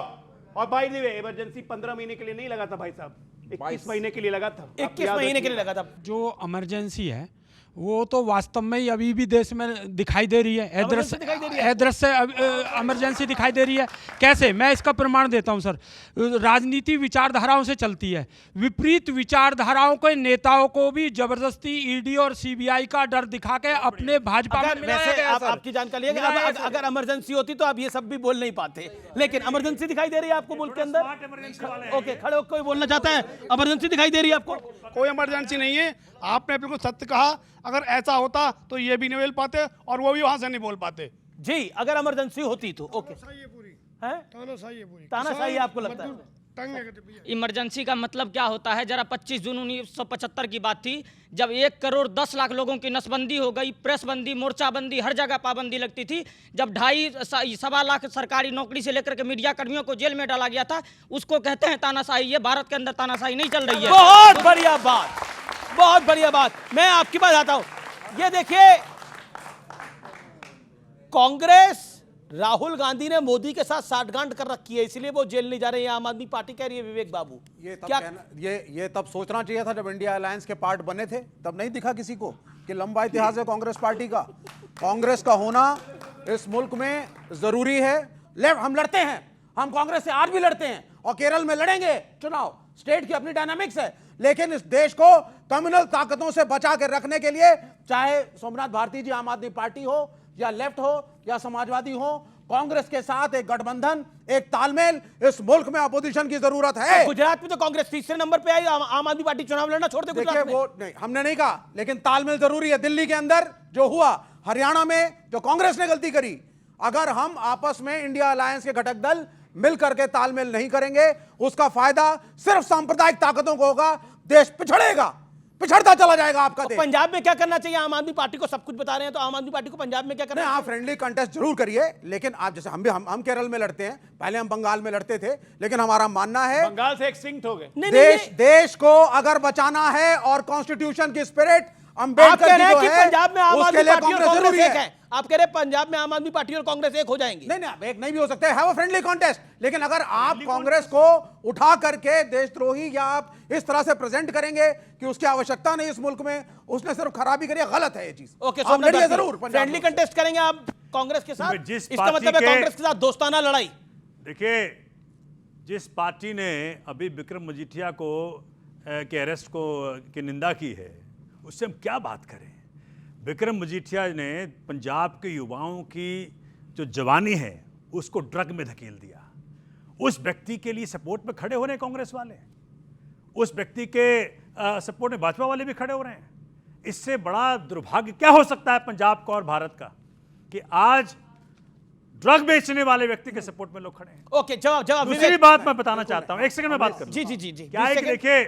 और बाय द वे, इमरजेंसी 15 महीने के लिए नहीं लगा था भाई साहब, 21 महीने के लिए लगा था। 21 महीने के लिए लगा था। जो इमरजेंसी है वो तो वास्तव में ही अभी भी देश में दिखाई दे रही है, अदृश्य इमरजेंसी दिखाई दे रही है। कैसे? मैं इसका प्रमाण देता हूं सर। राजनीति विचारधाराओं से चलती है, विपरीत विचारधाराओं के नेताओं को भी जबरदस्ती ईडी और सीबीआई का डर दिखा के अपने भाजपा में मिलाया गया सर। आपकी जानकारी है कि अगर इमरजेंसी होती तो आप ये सब भी बोल नहीं पाते, लेकिन इमरजेंसी दिखाई दे रही है आपको मुल्क के अंदर। ओके, खड़े होकर कोई बोलना चाहता है? इमरजेंसी दिखाई दे रही है आपको? कोई इमरजेंसी नहीं है, आपने बिल्कुल सत्य कहा। अगर ऐसा होता तो ये भी नहीं बोल पाते और वो भी वहां से नहीं बोल पाते। जी, अगर इमरजेंसी होती तो ओके। तानाशाही आपको लगता है? इमरजेंसी का मतलब क्या होता है? जरा 25 जून 1975 की बात थी, जब 1 करोड़ 10 लाख लोगों की नसबंदी हो गई, प्रेस बंदी, मोर्चाबंदी, हर जगह पाबंदी लगती थी, जब 2.5 लाख सरकारी नौकरी से लेकर के मीडिया कर्मियों को जेल में डाला गया था, उसको कहते हैं तानाशाही। ये भारत के अंदर तानाशाही नहीं चल रही है। बहुत बढ़िया बात, बहुत बढ़िया बात। मैं आपकी बात आता हूं। ये देखिए, कांग्रेस, राहुल गांधी ने मोदी के साथ साठगांठ कर रखी है, इसलिए वो जेल नहीं जा रहे हैं। आम आदमी पार्टी कह रही है। विवेक बाबू, ये तब सोचना चाहिए था जब इंडिया अलायंस के पार्ट बने थे, तब नहीं दिखा किसी को कि लंबा इतिहास है कांग्रेस पार्टी का। कांग्रेस का होना इस मुल्क में जरूरी है। हम लड़ते हैं, हम कांग्रेस से आज भी लड़ते हैं और केरल में लड़ेंगे चुनाव। स्टेट की अपनी डायनामिक्स है, लेकिन इस देश को कम्युनल ताकतों से बचा के रखने के लिए, चाहे सोमनाथ भारती जी आम आदमी पार्टी हो या लेफ्ट हो या समाजवादी हो, कांग्रेस के साथ एक गठबंधन, एक तालमेल इस मुल्क में अपोजिशन की जरूरत है। गुजरात में तो कांग्रेस तीसरे नंबर पे आई, आम आदमी पार्टी चुनाव लड़ना छोड़ दे। देखिए, वो नहीं, हमने नहीं कहा, लेकिन तालमेल जरूरी है। दिल्ली के अंदर जो हुआ, हरियाणा में जो कांग्रेस ने गलती करी, अगर हम आपस में इंडिया अलायंस के घटक दल मिल करके तालमेल नहीं करेंगे, उसका फायदा सिर्फ सांप्रदायिक ताकतों को होगा। देश पिछड़ेगा, पिछड़ता चला जाएगा आपका देश। पंजाब में क्या करना चाहिए? आम आदमी पार्टी को सब कुछ बता रहे हैं, तो आम आदमी पार्टी को पंजाब में क्या करना है? आप फ्रेंडली कंटेस्ट जरूर करिए, लेकिन आप जैसे हम केरल में लड़ते हैं, पहले हम बंगाल में लड़ते थे, लेकिन हमारा मानना है बंगाल से एक्सटिंक्ट हो गए। देश को अगर बचाना है और कॉन्स्टिट्यूशन की स्पिरिट अम्बेडकर जी जो है, पंजाब में आम आदमी पार्टी और कांग्रेस एक है। आप कह रहे हैं पंजाब में आम आदमी पार्टी और कांग्रेस एक हो जाएंगी? नहीं, एक नहीं भी हो सकते। Have a friendly contest. लेकिन अगर आप कांग्रेस को उठा करके देशद्रोही या आप इस तरह से प्रेजेंट करेंगे कि उसकी आवश्यकता नहीं इस मुल्क में, उसने सिर्फ खराबी करी, गलत है ये चीज। ओके, जरूर फ्रेंडली कंटेस्ट करेंगे आप कांग्रेस के साथ? इसका मतलब है कांग्रेस के साथ दोस्ताना लड़ाई। देखिए, जिस पार्टी ने अभी विक्रम मजीठिया को के अरेस्ट की निंदा की है, उससे हम क्या बात करें। विक्रम मजीठिया ने पंजाब के युवाओं की जो जवानी है उसको ड्रग में धकेल दिया। उस व्यक्ति के लिए सपोर्ट में खड़े हो रहे हैं कांग्रेस वाले, उस व्यक्ति के सपोर्ट में भाजपा वाले भी खड़े हो रहे हैं। इससे बड़ा दुर्भाग्य क्या हो सकता है पंजाब का और भारत का कि आज ड्रग बेचने वाले व्यक्ति के सपोर्ट में लोग खड़े हैं। ओके, जवाब। दूसरी बात मैं बताना चाहता हूं, एक सेकंड में बात करूं। जी। क्या है कि देखिए,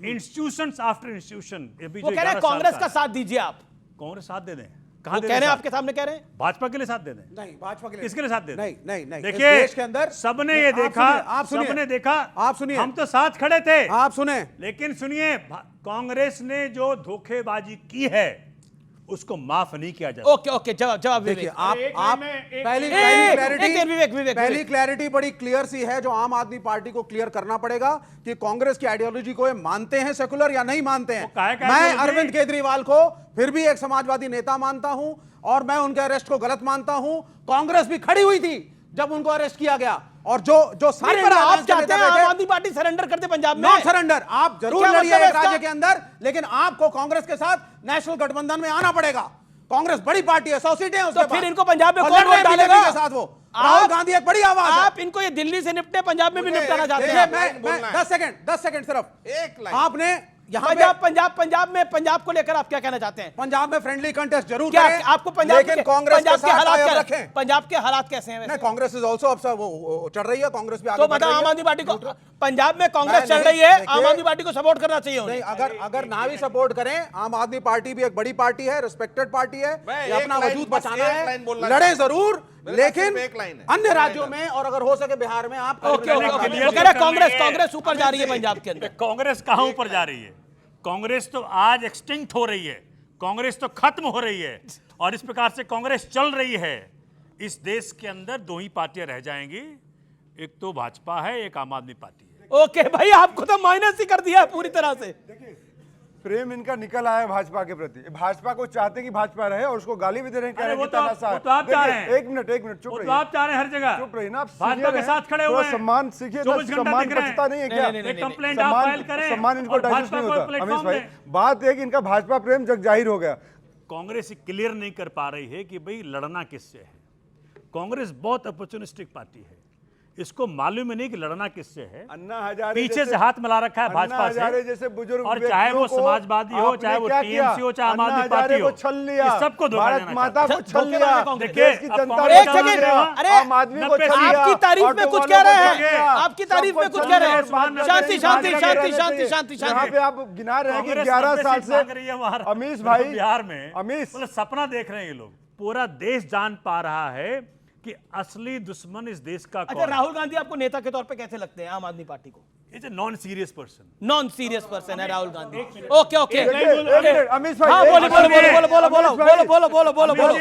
इंस्टीट्यूशंस आफ्टर इंस्टीट्यूशन, वो कह रहे हैं कांग्रेस का साथ दीजिए आप। कांग्रेस साथ दे दें? कहां दे रहे हैं? आपके सामने कह रहे हैं भाजपा के लिए साथ दे दें? नहीं, भाजपा के लिए किसके लिए साथ दे दें? नहीं। देखिए, देश के अंदर सबने ये देखा, सबने देखा, आप सुनिए, हम तो साथ खड़े थे, आप सुने, लेकिन सुनिए, कांग्रेस ने जो धोखेबाजी की है उसको माफ नहीं किया जाता। ओके, जवाब। देखिए, आप पहली क्लैरिटी बड़ी क्लियर सी है जो आम आदमी पार्टी को क्लियर करना पड़ेगा कि कांग्रेस की आइडियोलॉजी को मानते हैं सेकुलर या नहीं मानते हैं। मैं अरविंद केजरीवाल को फिर भी एक समाजवादी नेता मानता हूं और मैं उनके अरेस्ट को गलत मानता हूं। कांग्रेस भी खड़ी हुई थी जब उनको अरेस्ट किया गया, और जो सारे आप चाहते हैं आम आदमी पार्टी सरेंडर करते पंजाब में? नॉट सरेंडर, आप जरूर लड़िए एक राज्य के अंदर, लेकिन आपको कांग्रेस के साथ नेशनल गठबंधन में आना पड़ेगा। कांग्रेस बड़ी पार्टी है, 100 सीटें हैं उसके पास। फिर इनको पंजाब में कौन वोट डालेगा? के साथ वो राहुल गांधी एक बड़ी आवाज है। आप इनको ये दिल्ली से निपटे, पंजाब में भी निपटाना चाहते हैं? मैं 10 सेकंड सिर्फ एक लाइन। आपने यहाँ पंजाब को लेकर आप क्या कहना चाहते हैं? पंजाब में फ्रेंडली कंटेस्ट जरूर क्या करें, आपको पंजाब लेकिन कांग्रेस के हालात रखें। पंजाब के हालात कैसे हैं? नहीं, कांग्रेस इज आल्सो अब वो चढ़ रही है, कांग्रेस भी आगे तो मतलब आम आदमी पार्टी को, पंजाब में कांग्रेस चल रही है, आम आदमी पार्टी को सपोर्ट करना चाहिए। नहीं, अगर ना भी सपोर्ट करें, आम आदमी पार्टी भी एक बड़ी पार्टी है, रिस्पेक्टेड पार्टी है, अपना वजूद बचाना है, लड़े जरूर, लेकिन अन्य राज्यों में और अगर हो सके बिहार में आप कांग्रेस ऊपर जा रही है पंजाब के अंदर। कांग्रेस कहां ऊपर जा रही है? कांग्रेस तो आज एक्सटिंक्ट हो रही है, कांग्रेस तो खत्म हो रही है, और इस प्रकार से कांग्रेस चल रही है। इस देश के अंदर 2 ही पार्टियां रह जाएंगी, एक तो भाजपा है, एक आम आदमी पार्टी है। ओके भाई, आपको तो माइनस ही कर दिया पूरी तरह से। प्रेम इनका निकल आया है भाजपा के प्रति। भाजपा को चाहते कि भाजपा रहे और उसको गाली भी दे रहे हैं, कह रहे हैं कि तानाशाह है। तो आप चाह रहे हैं। एक मिनट चुप रहिए। तो आप चाह रहे हैं हर जगह चुप रहिए ना, आप भाजपा के साथ खड़े हुए हैं। सम्मान सीखिए ना, सम्मान बचता नहीं है क्या? एक कंप्लेंट आप फाइल करें, सम्मान इनको डाइजेस्ट नहीं होता। अमीश भाई, बात है कि इनका भाजपा प्रेम जग जाहिर हो गया। कांग्रेस क्लियर नहीं कर पा रही है कि भाई लड़ना किससे है। कांग्रेस बहुत अपॉर्चुनिस्टिक पार्टी है, इसको मालूम ही नहीं कि लड़ना किससे है। अन्ना हजारे पीछे से हाथ मिला रखा है भाजपा से, जैसे बुजुर्ग, और चाहे वो समाजवादी हो, चाहे वो टीएमसी हो, चाहे आम आदमी पार्टी हो, छल लिया, सबको भारत माता को छल लिया, देश की जनता एक सेकंड, अरे आम आदमी को छल लिया। आपकी तारीफ में कुछ कह रहे हैं, आपकी तारीफ में कुछ कह रहे हैं। शांति शांति शांति शांति शांति यहाँ पे आप गिना रहे हैं कि 11 साल से अमीश भाई बिहार में अमीश सपना देख रहे हैं ये लोग। पूरा देश जान पा रहा है कि असली दुश्मन इस देश का अच्छा, राहुल गांधी आपको नेता के तौर पे कैसे लगते हैं आम आदमी पार्टी को? Is a non serious person. Non serious person है राहुल गांधी। ओके ओके, अमीश भाई, हाँ बोलो बोलो बोलो बोलो बोलो बोलो बोलो बोलो बोलो बोलो,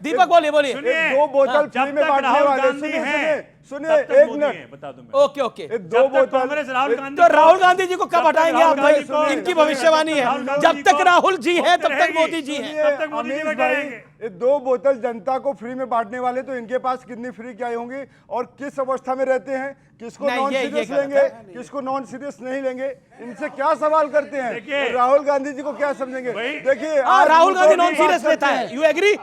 दीपक बोलिए बोलिए। 2 बोतल फ्री में बांटने वाले, सुनिए एक मिनट, बता दूं मैं। ओके ओके, 2 बोतल कांग्रेस राहुल गांधी, तो राहुल गांधी जी को कब हटाएंगे आप भाई? इनकी भविष्यवाणी है, जब तक राहुल जी है तब तक मोदी जी है। अमीश भाई, 2 बोतल जनता को फ्री में बांटने वाले, तो इनके पास कितनी फ्री क्या होंगी और किस अवस्था में रहते हैं? किसको नॉन सीरियस लेंगे, किसको नॉन सीरियस नहीं लेंगे? इनसे क्या सवाल करते हैं? राहुल गांधी जी को क्या समझेंगे? देखिए, राहुल गांधी नॉन सीरियस लेता है, यू एग्री?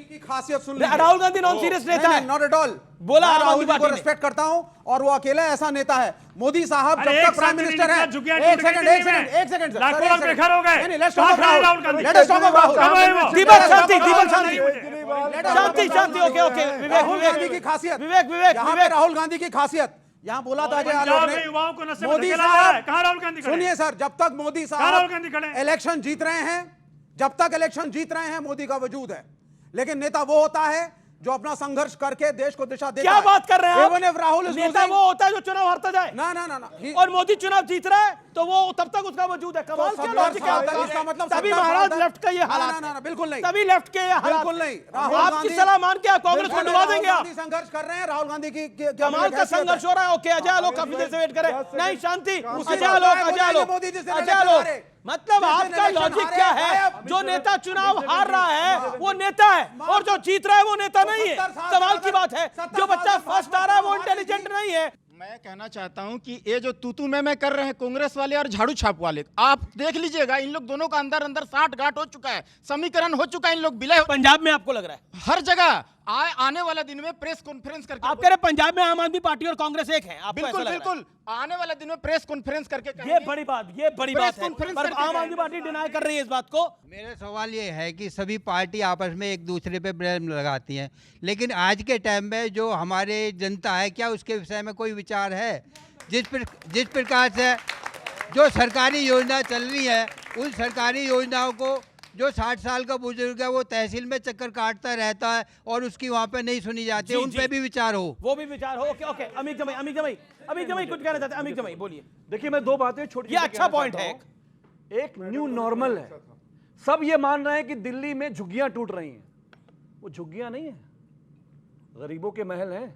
की खासियत सुन लीजिए, राहुल गांधी नॉन सीरियस लेता है, नॉट एट ऑल। बोला राहुल जी को रिस्पेक्ट करता हूं और वो अकेला ऐसा नेता है। मोदी साहब जब तक प्राइम मिनिस्टर है, एक सेकंड लाखों लोग बेघर हो गए। Let's talk about Rahul. Deepak Shanti, Deepak Shanti Shanti Shanti, okay okay. Rahul Gandhi की खासियत, विवेक राहुल गांधी की खासियत यहाँ बोला था अजय आलोक ने। मोदी साहब, कहां राहुल गांधी खड़े? सुनिए सर, जब तक मोदी साहब इलेक्शन जीत रहे हैं, जब तक इलेक्शन जीत रहे हैं, मोदी का वजूद है। लेकिन नेता वो होता है जो अपना संघर्ष करके देश को दिशा देता है। क्या बात कर रहे हैं आप? राहुल नेता वो होता है जो चुनाव हारता जाए। ना ना ना ना, और मोदी चुनाव जीत रहा है तो वो तब तक उसका वजूद है। कमाल क्या लॉजिक है इसका मतलब? तभी महाराज लेफ्ट का ये हालात। ना बिल्कुल नहीं, तभी लेफ्ट के ये हालात। बिल्कुल नहीं। आपकी सलाह मान के आप कांग्रेस को डुबा देंगे। आप संघर्ष कर रहे हैं, राहुल गांधी की कमाल का संघर्ष हो रहा है। ओके, अजय आलोक काफी देर से वेट करे। नहीं शांति, अजय आलोक, मतलब आपका लॉजिक क्या है? जो नेता चुनाव हार रहा है वो नेता है, और जो जीत रहा है वो नेता नहीं है। कमाल की बात है, जो बच्चा फर्स्ट आ रहा है वो इंटेलिजेंट नहीं है। मैं कहना चाहता हूं कि ये जो तू मैं कर रहे हैं कांग्रेस वाले और झाड़ू छाप वाले, आप देख लीजिएगा इन लोग दोनों का अंदर अंदर साठ गांठ हो चुका है, समीकरण हो चुका है, इन लोग विलय। पंजाब में आपको लग रहा है? हर जगह आने वाला दिन में प्रेस कॉन्फ्रेंस करके आप कह रहे पंजाब में आम आदमी पार्टी और कांग्रेस एक है? बिल्कुल बिल्कुल, आने वाले दिन में प्रेस कॉन्फ्रेंस करके ये बड़ी बात है, पर आम आदमी पार्टी डिनाई कर रही है इस बात को। मेरा सवाल ये है कि सभी पार्टी आपस में एक दूसरे पे ब्लेम लगाती हैं, लेकिन आज के टाइम में जो हमारे जनता है, क्या उसके विषय में कोई विचार है? जिस प्रकार से जो सरकारी योजना चल रही है, उन सरकारी योजनाओं को जो 60 साल का बुजुर्ग है वो तहसील में चक्कर काटता रहता है और उसकी वहाँ पे नहीं सुनी जाती, उन पे भी विचार हो। वो भी विचार हो। ओके ओके, अमित जमाई कुछ कहना चाहते हैं? अमित जमाई बोलिए। देखिए, मैं 2 बातें छोटी, ये अच्छा पॉइंट है। एक न्यू नॉर्मल है, सब ये मान रहे हैं कि दिल्ली में झुग्गियां टूट रही हैं। वो झुग्गियां नहीं है, गरीबों के महल हैं।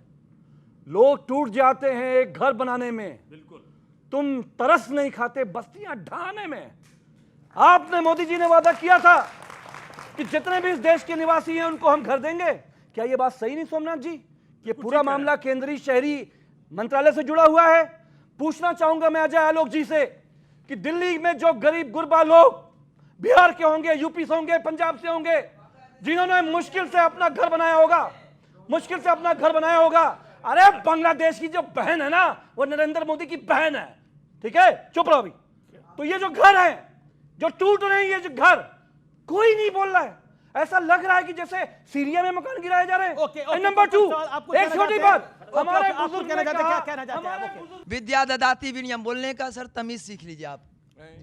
लोग टूट जाते हैं एक घर बनाने में, बिल्कुल। तुम तरस नहीं खाते बस्तियां ढाने में। आपने, मोदी जी ने वादा किया था कि जितने भी इस देश के निवासी हैं उनको हम घर देंगे। क्या ये बात सही नहीं सोमनाथ जी? ये पूरा मामला केंद्रीय शहरी मंत्रालय से जुड़ा हुआ है। पूछना चाहूंगा मैं अजय आलोक जी से कि दिल्ली में जो गरीब गुरबा लोग बिहार के होंगे, यूपी से होंगे, पंजाब से होंगे, जिन्होंने मुश्किल से अपना घर बनाया होगा, अरे बांग्लादेश की जो बहन है ना, वो नरेंद्र मोदी की बहन है, ठीक है? चुप रहो अभी। तो ये जो घर है, जो टूट रहे हैं, ये जो घर, कोई नहीं बोल रहा है। ऐसा लग रहा है कि जैसे सीरिया में मकान गिराए जा रहे हैं। नंबर 2, एक छोटी बात, हमारे बुजुर्ग क्या कहना चाहते हैं? विद्या ददाती विनयम, बोलने का सर तमीज सीख लीजिए। आप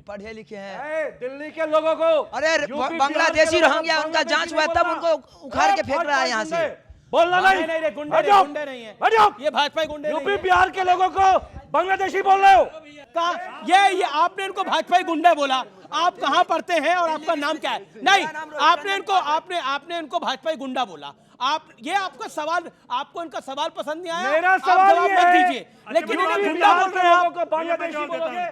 पढ़े लिखे हैं। दिल्ली के लोगों को, अरे बांग्लादेशी रोहिंग्या, उनका जांच हुआ तब उनको उखाड़ के फेंक रहा है यहाँ से। बोलना नहीं, गुंडे नहीं है ये, भाजपा गुंडे। यूपी बिहार के लोगों को बांग्लादेशी बोल रहे हो? ये आपने इनको भाजपा गुंडे बोला। आप कहाँ पढ़ते हैं और आपका नाम क्या है? नहीं, आपने इनको भाजपा गुंडा बोला। ये आपका सवाल, आपको इनका सवाल पसंद नहीं आया, मेरा सवाल जवाब मत दीजिए, लेकिन इन्हें गुंडा बोल रहे हैं, बांग्लादेशी बोलोगे?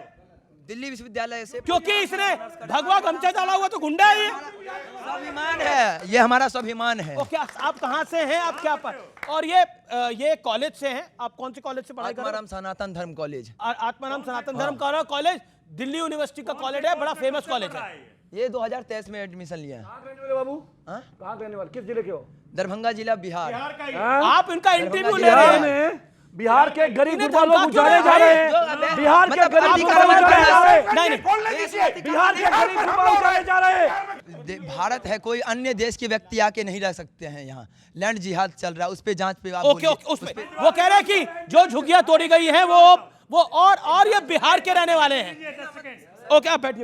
दिल्ली विश्वविद्यालय से। क्योंकि इसने भगवा गमछा डाला हुआ तो गुंडा है ये। स्वाभिमान है, ये हमारा स्वाभिमान है। क्या आप कहाँ से हैं, आप क्या पर? और ये कॉलेज से हैं, आप कौन से कॉलेज से पढ़ाई कर रहे हैं? आत्माराम सनातन धर्म कॉलेज। आत्माराम सनातन धर्म कॉलेज दिल्ली यूनिवर्सिटी का कॉलेज है, बड़ा फेमस कॉलेज है। ये 2023 में एडमिशन लिया है। बाबू कहाँ रहने वाले, किस जिले के हो? दरभंगा जिला, बिहार। आप इनका इंटरव्यू ले रहे हैं। बिहार के गरीब गुरबा लोग उजाड़े जा रहे हैं। बिहार के गरीब गुरबा उजाड़े जा रहे हैं। नहीं, बिहार के गरीब गुरबा उजाड़े जा रहे हैं। भारत है, कोई अन्य देश के व्यक्ति आके नहीं रह सकते हैं यहाँ। लैंड जिहाद चल रहा है, उस पे जांच पे आप ओके, उसमें वो कह रहे हैं कि जो झुग्गियां तोड़ी गई हैं वो और ये बिहार के रहने वाले हैं। ओके, आप बैठिए।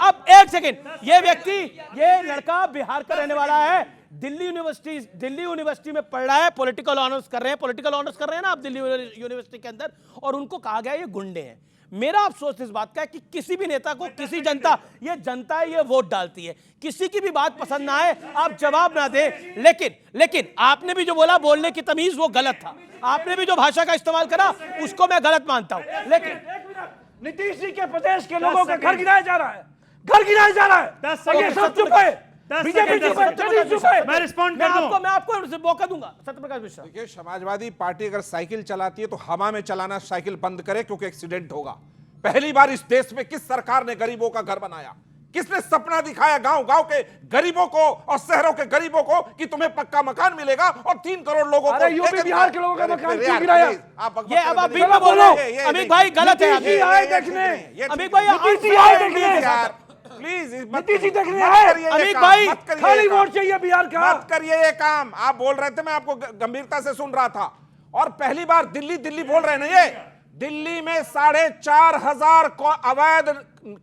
अब एक सेकेंड, ये व्यक्ति, ये लड़का बिहार का रहने वाला है, दिल्ली यूनिवर्सिटी में पढ़ रहा है, पॉलिटिकल ऑनर्स कर रहे हैं ना आप दिल्ली यूनिवर्सिटी के अंदर, और उनको कहा गया ये गुंडे हैं। मेरा अफसोस इस बात का है कि किसी भी नेता को किसी जनता है, ये वोट डालती है, किसी की भी बात पसंद ना आए आप जवाब ना दें, लेकिन आपने भी जो बोला, बोलने की तमीज, वो गलत था। आपने भी जो भाषा का इस्तेमाल करा उसको मैं गलत मानता हूं। लेकिन नीतीश जी के प्रदेश के लोगों का घर गिराया जा रहा है, 10 सेकंड सब चुप है, बीजेपी चुप है। मैं रिस्पॉन्ड कर दूं। मैं आपको मौका दूंगा। सत्यप्रकाश मिश्रा, देखिए, समाजवादी पार्टी अगर साइकिल चलाती है तो हवा में चलाना साइकिल बंद करे, क्योंकि एक्सीडेंट होगा। पहली बार इस देश में किस सरकार ने गरीबों का घर बनाया? किसने सपना दिखाया गांव-गांव के गरीबों को और शहरों के गरीबों को कि तुम्हें पक्का मकान मिलेगा और 3 करोड़ लोगों को? यूपी बिहार के लोगों का मकान क्यों गिराया? ये अब आप बीच में बोलो, अमित भाई गलत है। नीतीश जी आए देखने, अमित भाई नीतीश जी आए देखने, प्लीज नीतीश जी देखने आए। अमित भाई खाली वोट चाहिए बिहार का। मत करिए ये काम। आप बोल रहे थे, मैं आपको गंभीरता से सुन रहा था। और पहली बार दिल्ली बोल रहे हैं ना, ये दिल्ली में 4,500 अवैध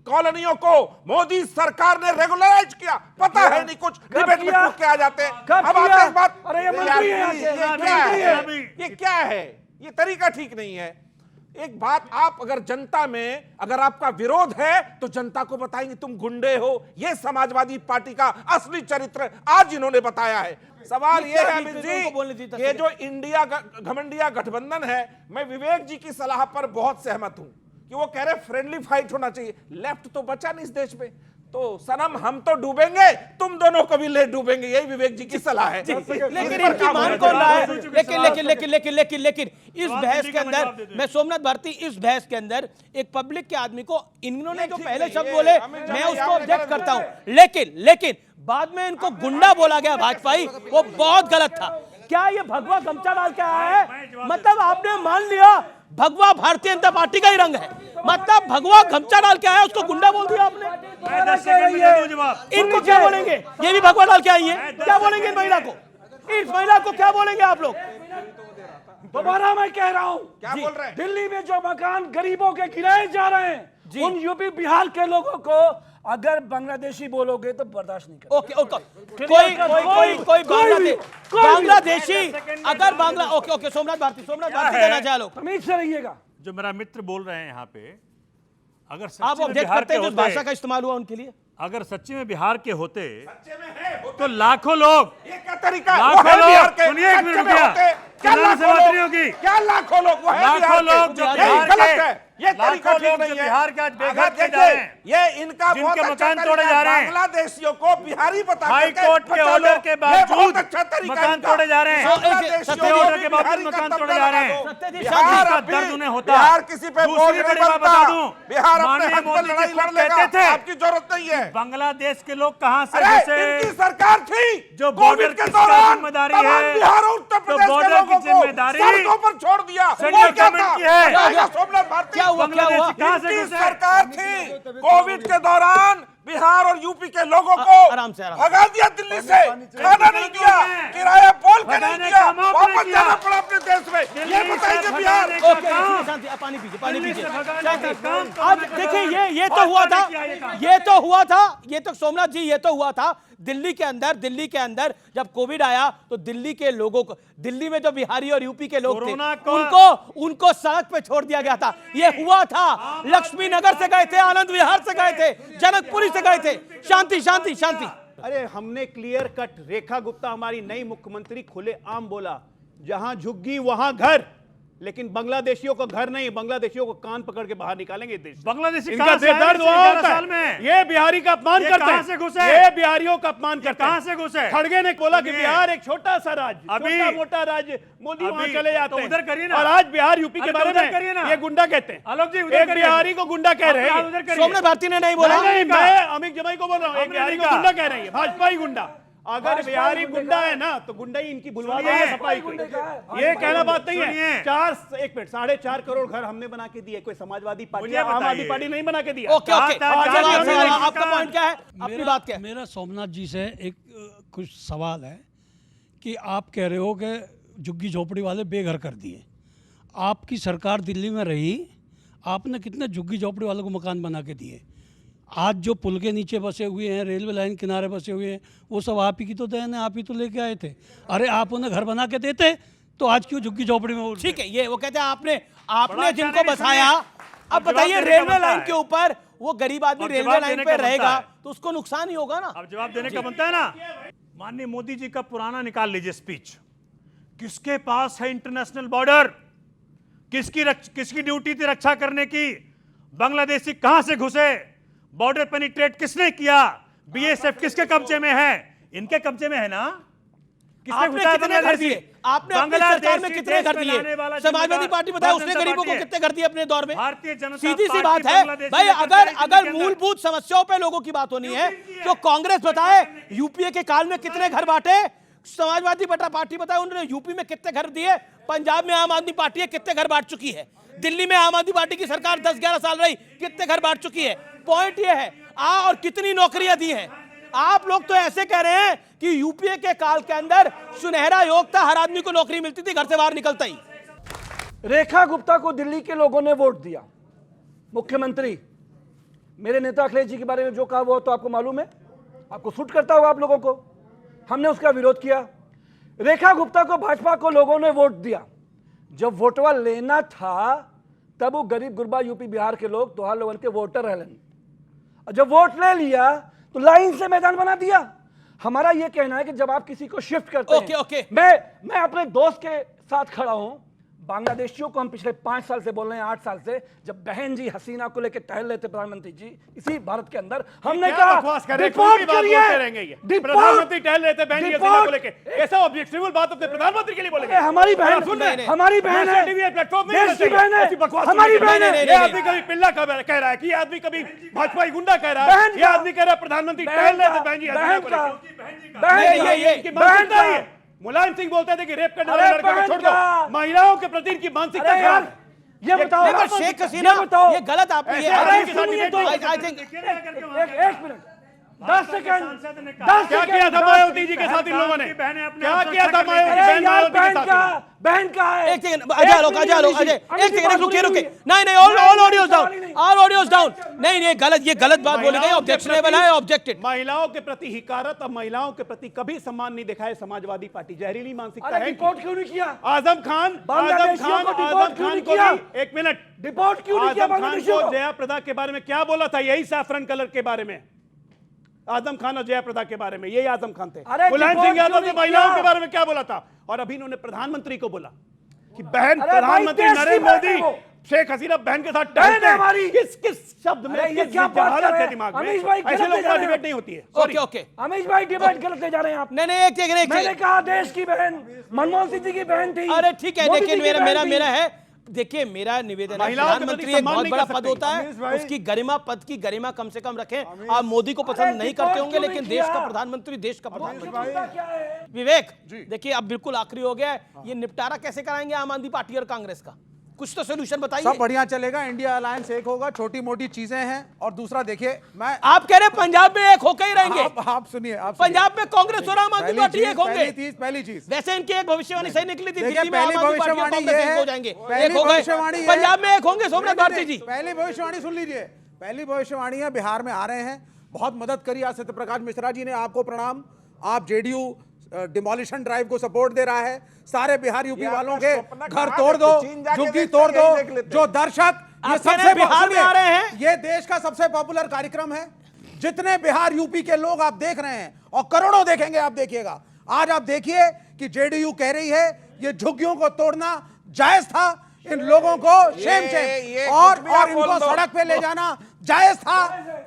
कॉलोनियों को मोदी सरकार ने रेगुलराइज किया। पता है नहीं कुछ, डिबेट में पूछ के आ जाते हैं। अब आते हैं बात, ये क्या है? ये तरीका ठीक नहीं है। एक बात, आप अगर जनता में अगर आपका विरोध है तो जनता को बताएंगे तुम गुंडे हो। ये समाजवादी पार्टी का असली चरित्र आज इन्होंने बताया है। सवाल ये है अमित जी, ये जो इंडिया घमंडिया गठबंधन है, मैं विवेक जी की सलाह पर बहुत सहमत हूं कि वो कह रहे फ्रेंडली फाइट होना चाहिए। लेफ्ट तो बचा नहीं इस देश में, तो सनम हम तो डूबेंगे, तुम दोनों को भी ले डूबेंगे, यही विवेक जी की सलाह है। लेकिन इनकी मान कौन रहा है? लेकिन इस बहस के अंदर, मैं सोमनाथ भारती, इस बहस के अंदर एक पब्लिक के आदमी को इन्होंने जो पहले शब्द बोले, मैं उसको ऑब्जेक्ट करता हूं। लेकिन बाद में इनको गुंडा बोला गया भाजपाई, वो बहुत गलत था। क्या ये भगवा गमछा डाल के आया है? मतलब आपने मान लिया भगवा भारतीय जनता पार्टी का ही रंग है, मतलब भगवा गमछा डाल के आया, उसको गुंडा बोल दिया आपने। इनको क्या बोलेंगे? ये भी भगवा डाल के आई है, क्या बोलेंगे इस महिला को क्या बोलेंगे आप लोग? दोबारा मैं कह रहा हूं, क्या बोल रहे हैं? दिल्ली में जो मकान गरीबों के गिराए जा रहे हैं, उन यूपी बिहार के लोगों को अगर बांग्लादेशी बोलोगे तो बर्दाश्त नहीं करेंगे। कोई बांग्लादेशी अगर ओके सोमनाथ भारती कहना चाहे लोग, तमीज से रहिएगा। जो मेरा मित्र बोल रहे हैं यहाँ पे, अगर आप ऑब्जेक्ट करते हैं जो भाषा का इस्तेमाल हुआ उनके लिए, अगर सच्ची में बिहार के होते तो लाखों लोग, ये क्या तरीका? लाखों लोग, सुनिए एक मिनट रुकिए, क्या लाखों लोग जो गलत है, ये तरीका ठीक नहीं है। बिहार के आज बेघर किए जा रहे हैं, ये इनका बहुत अच्छा मकान तोड़े जा रहे हैं, बांग्लादेशियों को बिहारी बता हाई कोर्ट के ऑर्डर के बावजूद मकान तोड़े जा रहे हैं, ऑर्डर के बावजूद मकान तोड़े जा रहे हैं। इसका दर्द उन्हें होता है। बिहार किसी पे दूसरी बड़ी बात बता दूं, बिहार माननीय मोदी जी खुद कहते थे आपकी जरूरत नहीं है। बांग्लादेश के लोग कहां से, इनकी सरकार थी जो बॉर्डर की जिम्मेदारी है, बिहार और उत्तर प्रदेश के लोगों को सड़कों पर छोड़ दिया, सेंट्रल गवर्नमेंट की है। सोमनाथ भारती क्या हुआ? सरकार थी कोविड के दौरान बिहार और यूपी के लोगों को आराम से भगा दिया दिल्ली से, खाना नहीं दिया, किराया बोल के नहीं दिया, वापस जाना पड़ा अपने देश में। ये बताइए बिहार। पानी पीजिए। आज देखिए ये तो सोमनाथ जी, ये तो हुआ था दिल्ली के अंदर जब कोविड आया तो दिल्ली के लोगों को, दिल्ली में जो बिहारी और यूपी के लोग थे उनको सड़क पे छोड़ दिया गया था। ये हुआ था, लक्ष्मी नगर से गए थे, आनंद विहार से गए थे, जनकपुरी से गए थे। शांति। अरे हमने क्लियर कट, रेखा गुप्ता हमारी नई मुख्यमंत्री खुले आम बोला, जहां झुग्गी वहां घर, लेकिन बांग्लादेशियों को घर नहीं, बांग्लादेशियों को कान पकड़ के बाहर निकालेंगे देश से। बांग्लादेशी इनका कहां से आए बेदर्द पिछले हुआ 11 होता साल है। में? ये बिहारी का अपमान ये करते कहां हैं, से घुसे? ये बिहारियों का अपमान करते हैं। कहां से घुसे? खड़गे ने बोला कि सुनिए। बिहार एक छोटा सा राज्य, अभी- छोटा मोटा राज्य, मोदी वहां अभी चले जाते तो हैं। उधर करिए ना। और आज बिहार यूपी के अरे तो बारे उधर करिए ना। में ये गुंडा कहते हैं। आलोक जी उधर एक करिए। बिहारी को गुंडा कह रहे आप हैं। उधर करिए। सोमनाथ भारती ने नहीं बोला। नहीं, मैं अमित जमाई को बोल रहा हूँ, एक हमने बिहारी को नहीं कहा। गुंडा कह रही है, भाजपा ही गुंडा। अगर भाजपा बिहारी ही गुंडा है ना तो गुंडा ही इनकी बुलवा सुनिए। देंगे सफाई को। ये कहना बात नहीं है। 4.5 करोड़ घर हमने बना के दिए, कोई समाजवादी पार्टी मुझे आम आदमी बताइए। पार्टी नहीं बना के दिया। ओके ओके, आपका पॉइंट क्या है? अपनी बात क्या है? मेरा सोमनाथ जी से एक कुछ सवाल है कि आप कह रहे हो कि झुग्गी झोपड़ी वाले बेघर कर दिए। आपकी सरकार दिल्ली में रही, आपने कितने झुग्गी झोपड़ी वालों को मकान बना के दिए? आज जो पुल के नीचे बसे हुए हैं, रेलवे लाइन किनारे बसे हुए हैं, वो सब आप ही की तो देन है, आप ही तो लेके आए थे। अरे आप उन्हें घर बना के देते तो आज क्यों झुग्गी झोपड़ी में? ठीक है, ये वो कहते हैं आपने बड़ा जिनको अच्छा बसाया। नहीं अब जवाब बताइए, देने का रेलवे बनता लाइन है। के ऊपर वो गरीब आदमी अब रेलवे जवाब लाइन देने पे का बनता रहेगा है। तो उसको नुकसान ही होगा ना। अब जवाब देने का बनता है ना। माननीय मोदी जी का पुराना निकाल लीजिए स्पीच। किसके पास है इंटरनेशनल बॉर्डर? किसकी ड्यूटी थी रक्षा करने की? बांग्लादेशी कहां से घुसे? बॉर्डर पेनिट्रेट किसने किया? बीएसएफ किसके कब्जे में है? इनके कब्जे में है ना। आपने कितने घर दिए? आपने अपनी सरकार में कितने घर दिए? समाजवादी पार्टी बताए उसने गरीबों को कितने घर दिए अपने दौर में? भारतीय जनता सीधी सी पार्टी बात है बांग्लादेश भाई, में अगर कितने अगर के अंदर? मूलभूत समस्याओं पे लोगों की बात होनी है तो कांग्रेस बताए यूपीए के काल में कितने घर बांटे, समाजवादी पार्टी बताए उन्होंने यूपी में कितने घर दिए, पंजाब में आम आदमी पार्टी है कितने घर बांट चुकी है, दिल्ली में आम आदमी पार्टी की सरकार 10-11 साल रही कितने घर बांट चुकी है। पॉइंट ये है और कितनी नौकरियां दी हैं। आप लोग तो ऐसे कह रहे हैं कि यूपीए के काल के अंदर सुनहरा योग था, हर आदमी को नौकरी मिलती थी घर से बाहर निकलता ही। रेखा गुप्ता को दिल्ली के लोगों ने वोट दिया मुख्यमंत्री। मेरे नेता अखिलेश जी के बारे में जो कहा वो तो आपको मालूम है, आपको सूट करता होगा आप लोगों को। हमने उसका विरोध किया। रेखा गुप्ता को भाजपा को लोगों ने वोट दिया। जब वोटवा लेना था तब वो गरीब गुरबा यूपी बिहार के लोग तोहार लोगन के वोटर रहलन, और जब वोट ले लिया तो लाइन से मैदान बना दिया। हमारा यह कहना है कि जब आप किसी को शिफ्ट करते हैं, मैं अपने दोस्त के साथ खड़ा हूं। बांग्लादेशियों को हम पिछले 5 साल से बोल रहे हैं, 8 साल से, जब बहन जी हसीना को लेकर टहल रहे थे प्रधानमंत्री जी इसी भारत के अंदर, हमने कहा रिपोर्ट करिए। प्रधानमंत्री टहल रहे थे बहन जी हसीना को लेकर, ऐसा ऑब्जेक्शनल बात अपने प्रधानमंत्री के लिए बोलेंगे? हमारी बहन, हमारी बहन है, देश की बहन है, हमारी बहन है। ये आदमी कभी पिल्ला कह रहा है कि ये आदमी कभी भाजपा गुंडा कह रहा है, ये आदमी कह रहा है प्रधानमंत्री टहल रहे थे बहन जी हसीना को लेकर। मुलायम सिंह बोलते थे कि रेप करने वाले लड़के को छोड़ दो, महिलाओं के प्रति इनकी मानसिकता खराब है। ये बताओ शेख हसीना, ये गलत आप एक मिनट, 10 सेकंड, क्या किया था मायावती जी के साथ इन लोगों ने? क्या किया था मायावती के साथ? बहन का है। एक सेकंड, अजय एक सेकंड रुकिए। नहीं ऑल ऑडियोज डाउन। नहीं ये गलत बात बोली गई, ऑब्जेक्शनेबल है, ऑब्जेक्टेड। महिलाओं के प्रति हिकारत और महिलाओं के प्रति कभी सम्मान नहीं दिखाए समाजवादी पार्टी। जहरीली मानसिकता है। रिपोर्ट क्यों नहीं किया? आजम खान को एक मिनट, रिपोर्ट क्यों नहीं किया? आजम खान को जयाप्रदा के बारे में क्या बोला था? यही सैफरन कलर के बारे में, आजम खान और जयाप्रदा के बारे में, यही आजम खान थे। मुलायम सिंह यादव ने महिलाओं के बारे में क्या बोला था? और अभी इन्होंने प्रधानमंत्री को बोला कि बहन, प्रधानमंत्री नरेंद्र मोदी शेख हसीना बहन के साथ टहलते हैं। किस शब्द में, किस जहालत है दिमाग में? ऐसे लोगों का डिबेट नहीं होती है। ओके अमीश भाई, डिबेट गलत ले जा रहे हैं आप। नहीं एक मैंने कहा देश की बहन मनमोहन सिंह जी की बहन थी। अरे ठीक है, लेकिन मेरा है, देखिए मेरा निवेदन है, प्रधानमंत्री एक बहुत बड़ा पद होता है, उसकी गरिमा, पद की गरिमा कम से कम रखें। आप मोदी को पसंद नहीं करते होंगे, लेकिन देश का प्रधानमंत्री विवेक, देखिए अब बिल्कुल आखिरी हो गया है, ये निपटारा कैसे कराएंगे आम आदमी पार्टी और कांग्रेस का? कुछ तो सोल्यूशन बताइए। सब बढ़िया चलेगा, इंडिया अलायंस एक होगा, छोटी मोटी चीजें हैं। और दूसरा देखिए, मैं आप कह रहे हैं पंजाब में एक होकर ही रहेंगे। आप सुनिए, पंजाब में कांग्रेस और आम आदमी पार्टी एक होंगे। पहली चीज वैसे इनकी एक भविष्यवाणी सही निकली थी, दिल्ली में आम आदमी पार्टी और कांग्रेस एक हो जाएंगे, पंजाब में एक होंगे। सोमनाथ भारती जी, पहली भविष्यवाणी सुन लीजिए। पहली भविष्यवाणी है, बिहार में आ रहे हैं, बहुत मदद करी आज सत्यप्रकाश मिश्रा जी ने, आपको प्रणाम। आप जेडीयू डिमोलिशन ड्राइव को सपोर्ट दे रहा है। सारे बिहार यूपी वालों के घर तोड़ दो, झुग्गी तोड़ दो। जो दर्शक ये सबसे बिहार में आ रहे हैं, ये देश का सबसे पॉपुलर कार्यक्रम है। जितने बिहार यूपी के लोग आप देख रहे हैं और करोड़ों देखेंगे, आप देखिएगा। आज आप देखिए कि जेडीयू कह रही है ये झुग्गियों को तोड़ना जायज था? इन लोगों को शेम ये और कुछ भी आप इनको बोल दो। सड़क पे ले जाना जायज था,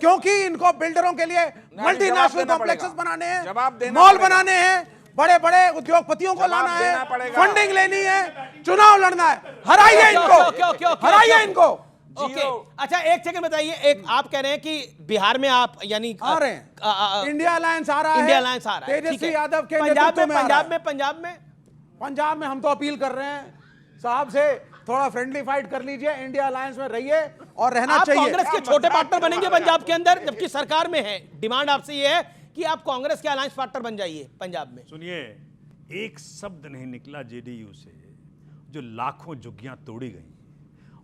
क्योंकि इनको बिल्डरों के लिए मल्टीनेशनल देना कॉम्प्लेक्सेस पड़ेगा। बनाने हैं, जवाब देना मॉल पड़ेगा। बनाने हैं, बड़े बड़े उद्योगपतियों को जवाब लाना देना है, पड़ेगा। फंडिंग लेनी है, चुनाव लड़ना है। हराइए इनको, हराइए इनको। ओके, अच्छा एक सेकंड बताइए, एक आप कह रहे हैं कि बिहार में आप यानी आ रहे हैं, इंडिया अलायंस आ रहा है, इंडिया अलायंस आ रहा है, ठीक तेजस्वी है। यादव के पंजाब नेतृत्व में में आ रहा है। पंजाब में हम तो अपील कर रहे हैं साहब से, थोड़ा फ्रेंडली फाइट कर लीजिए, इंडिया अलायंस में रहिए और रहना आप चाहिए। कांग्रेस के छोटे पार्टनर बनेंगे पंजाब के अंदर, जबकि सरकार में है। डिमांड आपसे ये है कि आप कांग्रेस के अलायंस पार्टनर बन जाइए पंजाब में। सुनिए, एक शब्द नहीं निकला जेडीयू से, जो लाखों झुग्गियां तोड़ी गई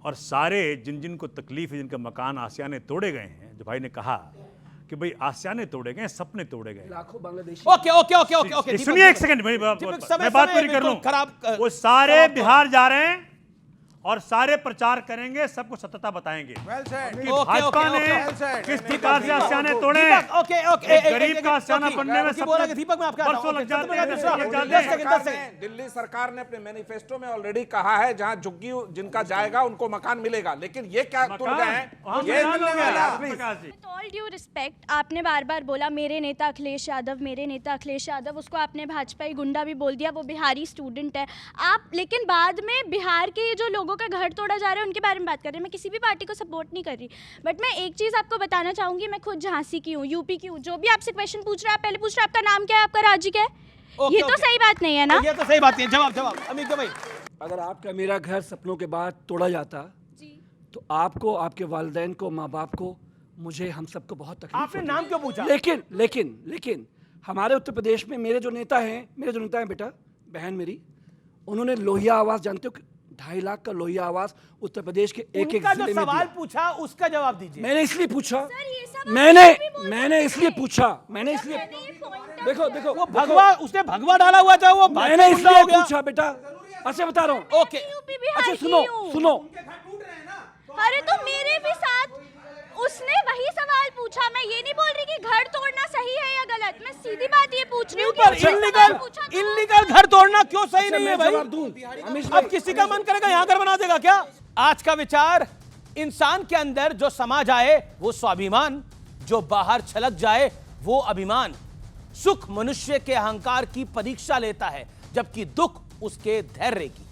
और सारे जिन जिन को तकलीफ है, जिनके मकान आसियाने तोड़े गए हैं, जो भाई ने कहा कि भाई आसियाने तोड़े गए, सपने तोड़े गए। लाखों Bangladeshi. Okay okay okay okay okay, सुनिए एक सेकंड, मैं बात पूरी कर लूं। वो सारे बिहार जा रहे हैं और सारे प्रचार करेंगे, सबको सत्यता बताएंगे कि भाजपा ने किस प्रकार से आसियाने तोड़े। ओके ओके, गरीब का आसियाना बनने में दीपक में आपका वर्षों लग जाते हैं। दिल्ली सरकार ने अपने मैनिफेस्टो में ऑलरेडी कहा है जहां झुग्गी जिनका जाएगा उनको मकान मिलेगा, लेकिन ये क्या तुल गए हैं? ये ऑल ड्यू रिस्पेक्ट, आपने बार बार बोला मेरे नेता अखिलेश यादव, मेरे नेता अखिलेश यादव, उसको आपने भाजपाई गुंडा भी बोल दिया, वो बिहारी स्टूडेंट है आप, लेकिन बाद में बिहार के जो लोगों का घर तोड़ा जा रहा है उनके बारे में बात कर रहे हैं। मैं किसी भी पार्टी को सपोर्ट नहीं कर रही, बट मैं एक चीज़ आपको बताना चाहूँगी, मैं खुद झांसी की हूँ, यूपी की हूँ। जो भी आपसे क्वेश्चन पूछ रहा है, पहले पूछ रहा है आपका नाम क्या है, आपका राज्य क्या है। ये तो सही बात नहीं है ना? ये तो सही बात नहीं है। जवाब अमित भाई, अगर आपका मेरा घर सपनों के बाद तोड़ा जाता तो आपको, आपके वालिदैन को, माँ बाप को, मुझे, हम सबको बहुत तकलीफ आपने होती। नाम क्यों पूछा? लेकिन हमारे उत्तर प्रदेश में मेरे जो नेता हैं बेटा, बहन मेरी, उन्होंने लोहिया आवास, जानते हो 2.5 लाख का लोहिया आवास उत्तर प्रदेश के एक जिले में दिया। सवाल पूछा उसका जवाब दीजिए। मैंने इसलिए पूछा, मैंने इसलिए पूछा, देखो वो भगवा, उसने भगवा डाला हुआ था, वो मैंने इसलिए पूछा बेटा, अच्छा बता रहा हूँ। ओके, अच्छा सुनो। अरे तो मेरे भी साथ उसने वही सवाल पूछा, मैं ये नहीं बोल रही कि घर तोड़ना सही है या गलत, मैं सीधी बात ये पूछ रही हूँ कि इल्लीगल घर तोड़ना क्यों सही नहीं है भाई? अब किसी का मन करेगा यहाँ घर बना देगा क्या? आज का विचार, इंसान के अंदर जो समा जाए वो स्वाभिमान, जो बाहर छलक जाए वो अभिमान। सुख मनुष्य के अहंकार की परीक्षा लेता है, जबकि दुख उसके धैर्य की।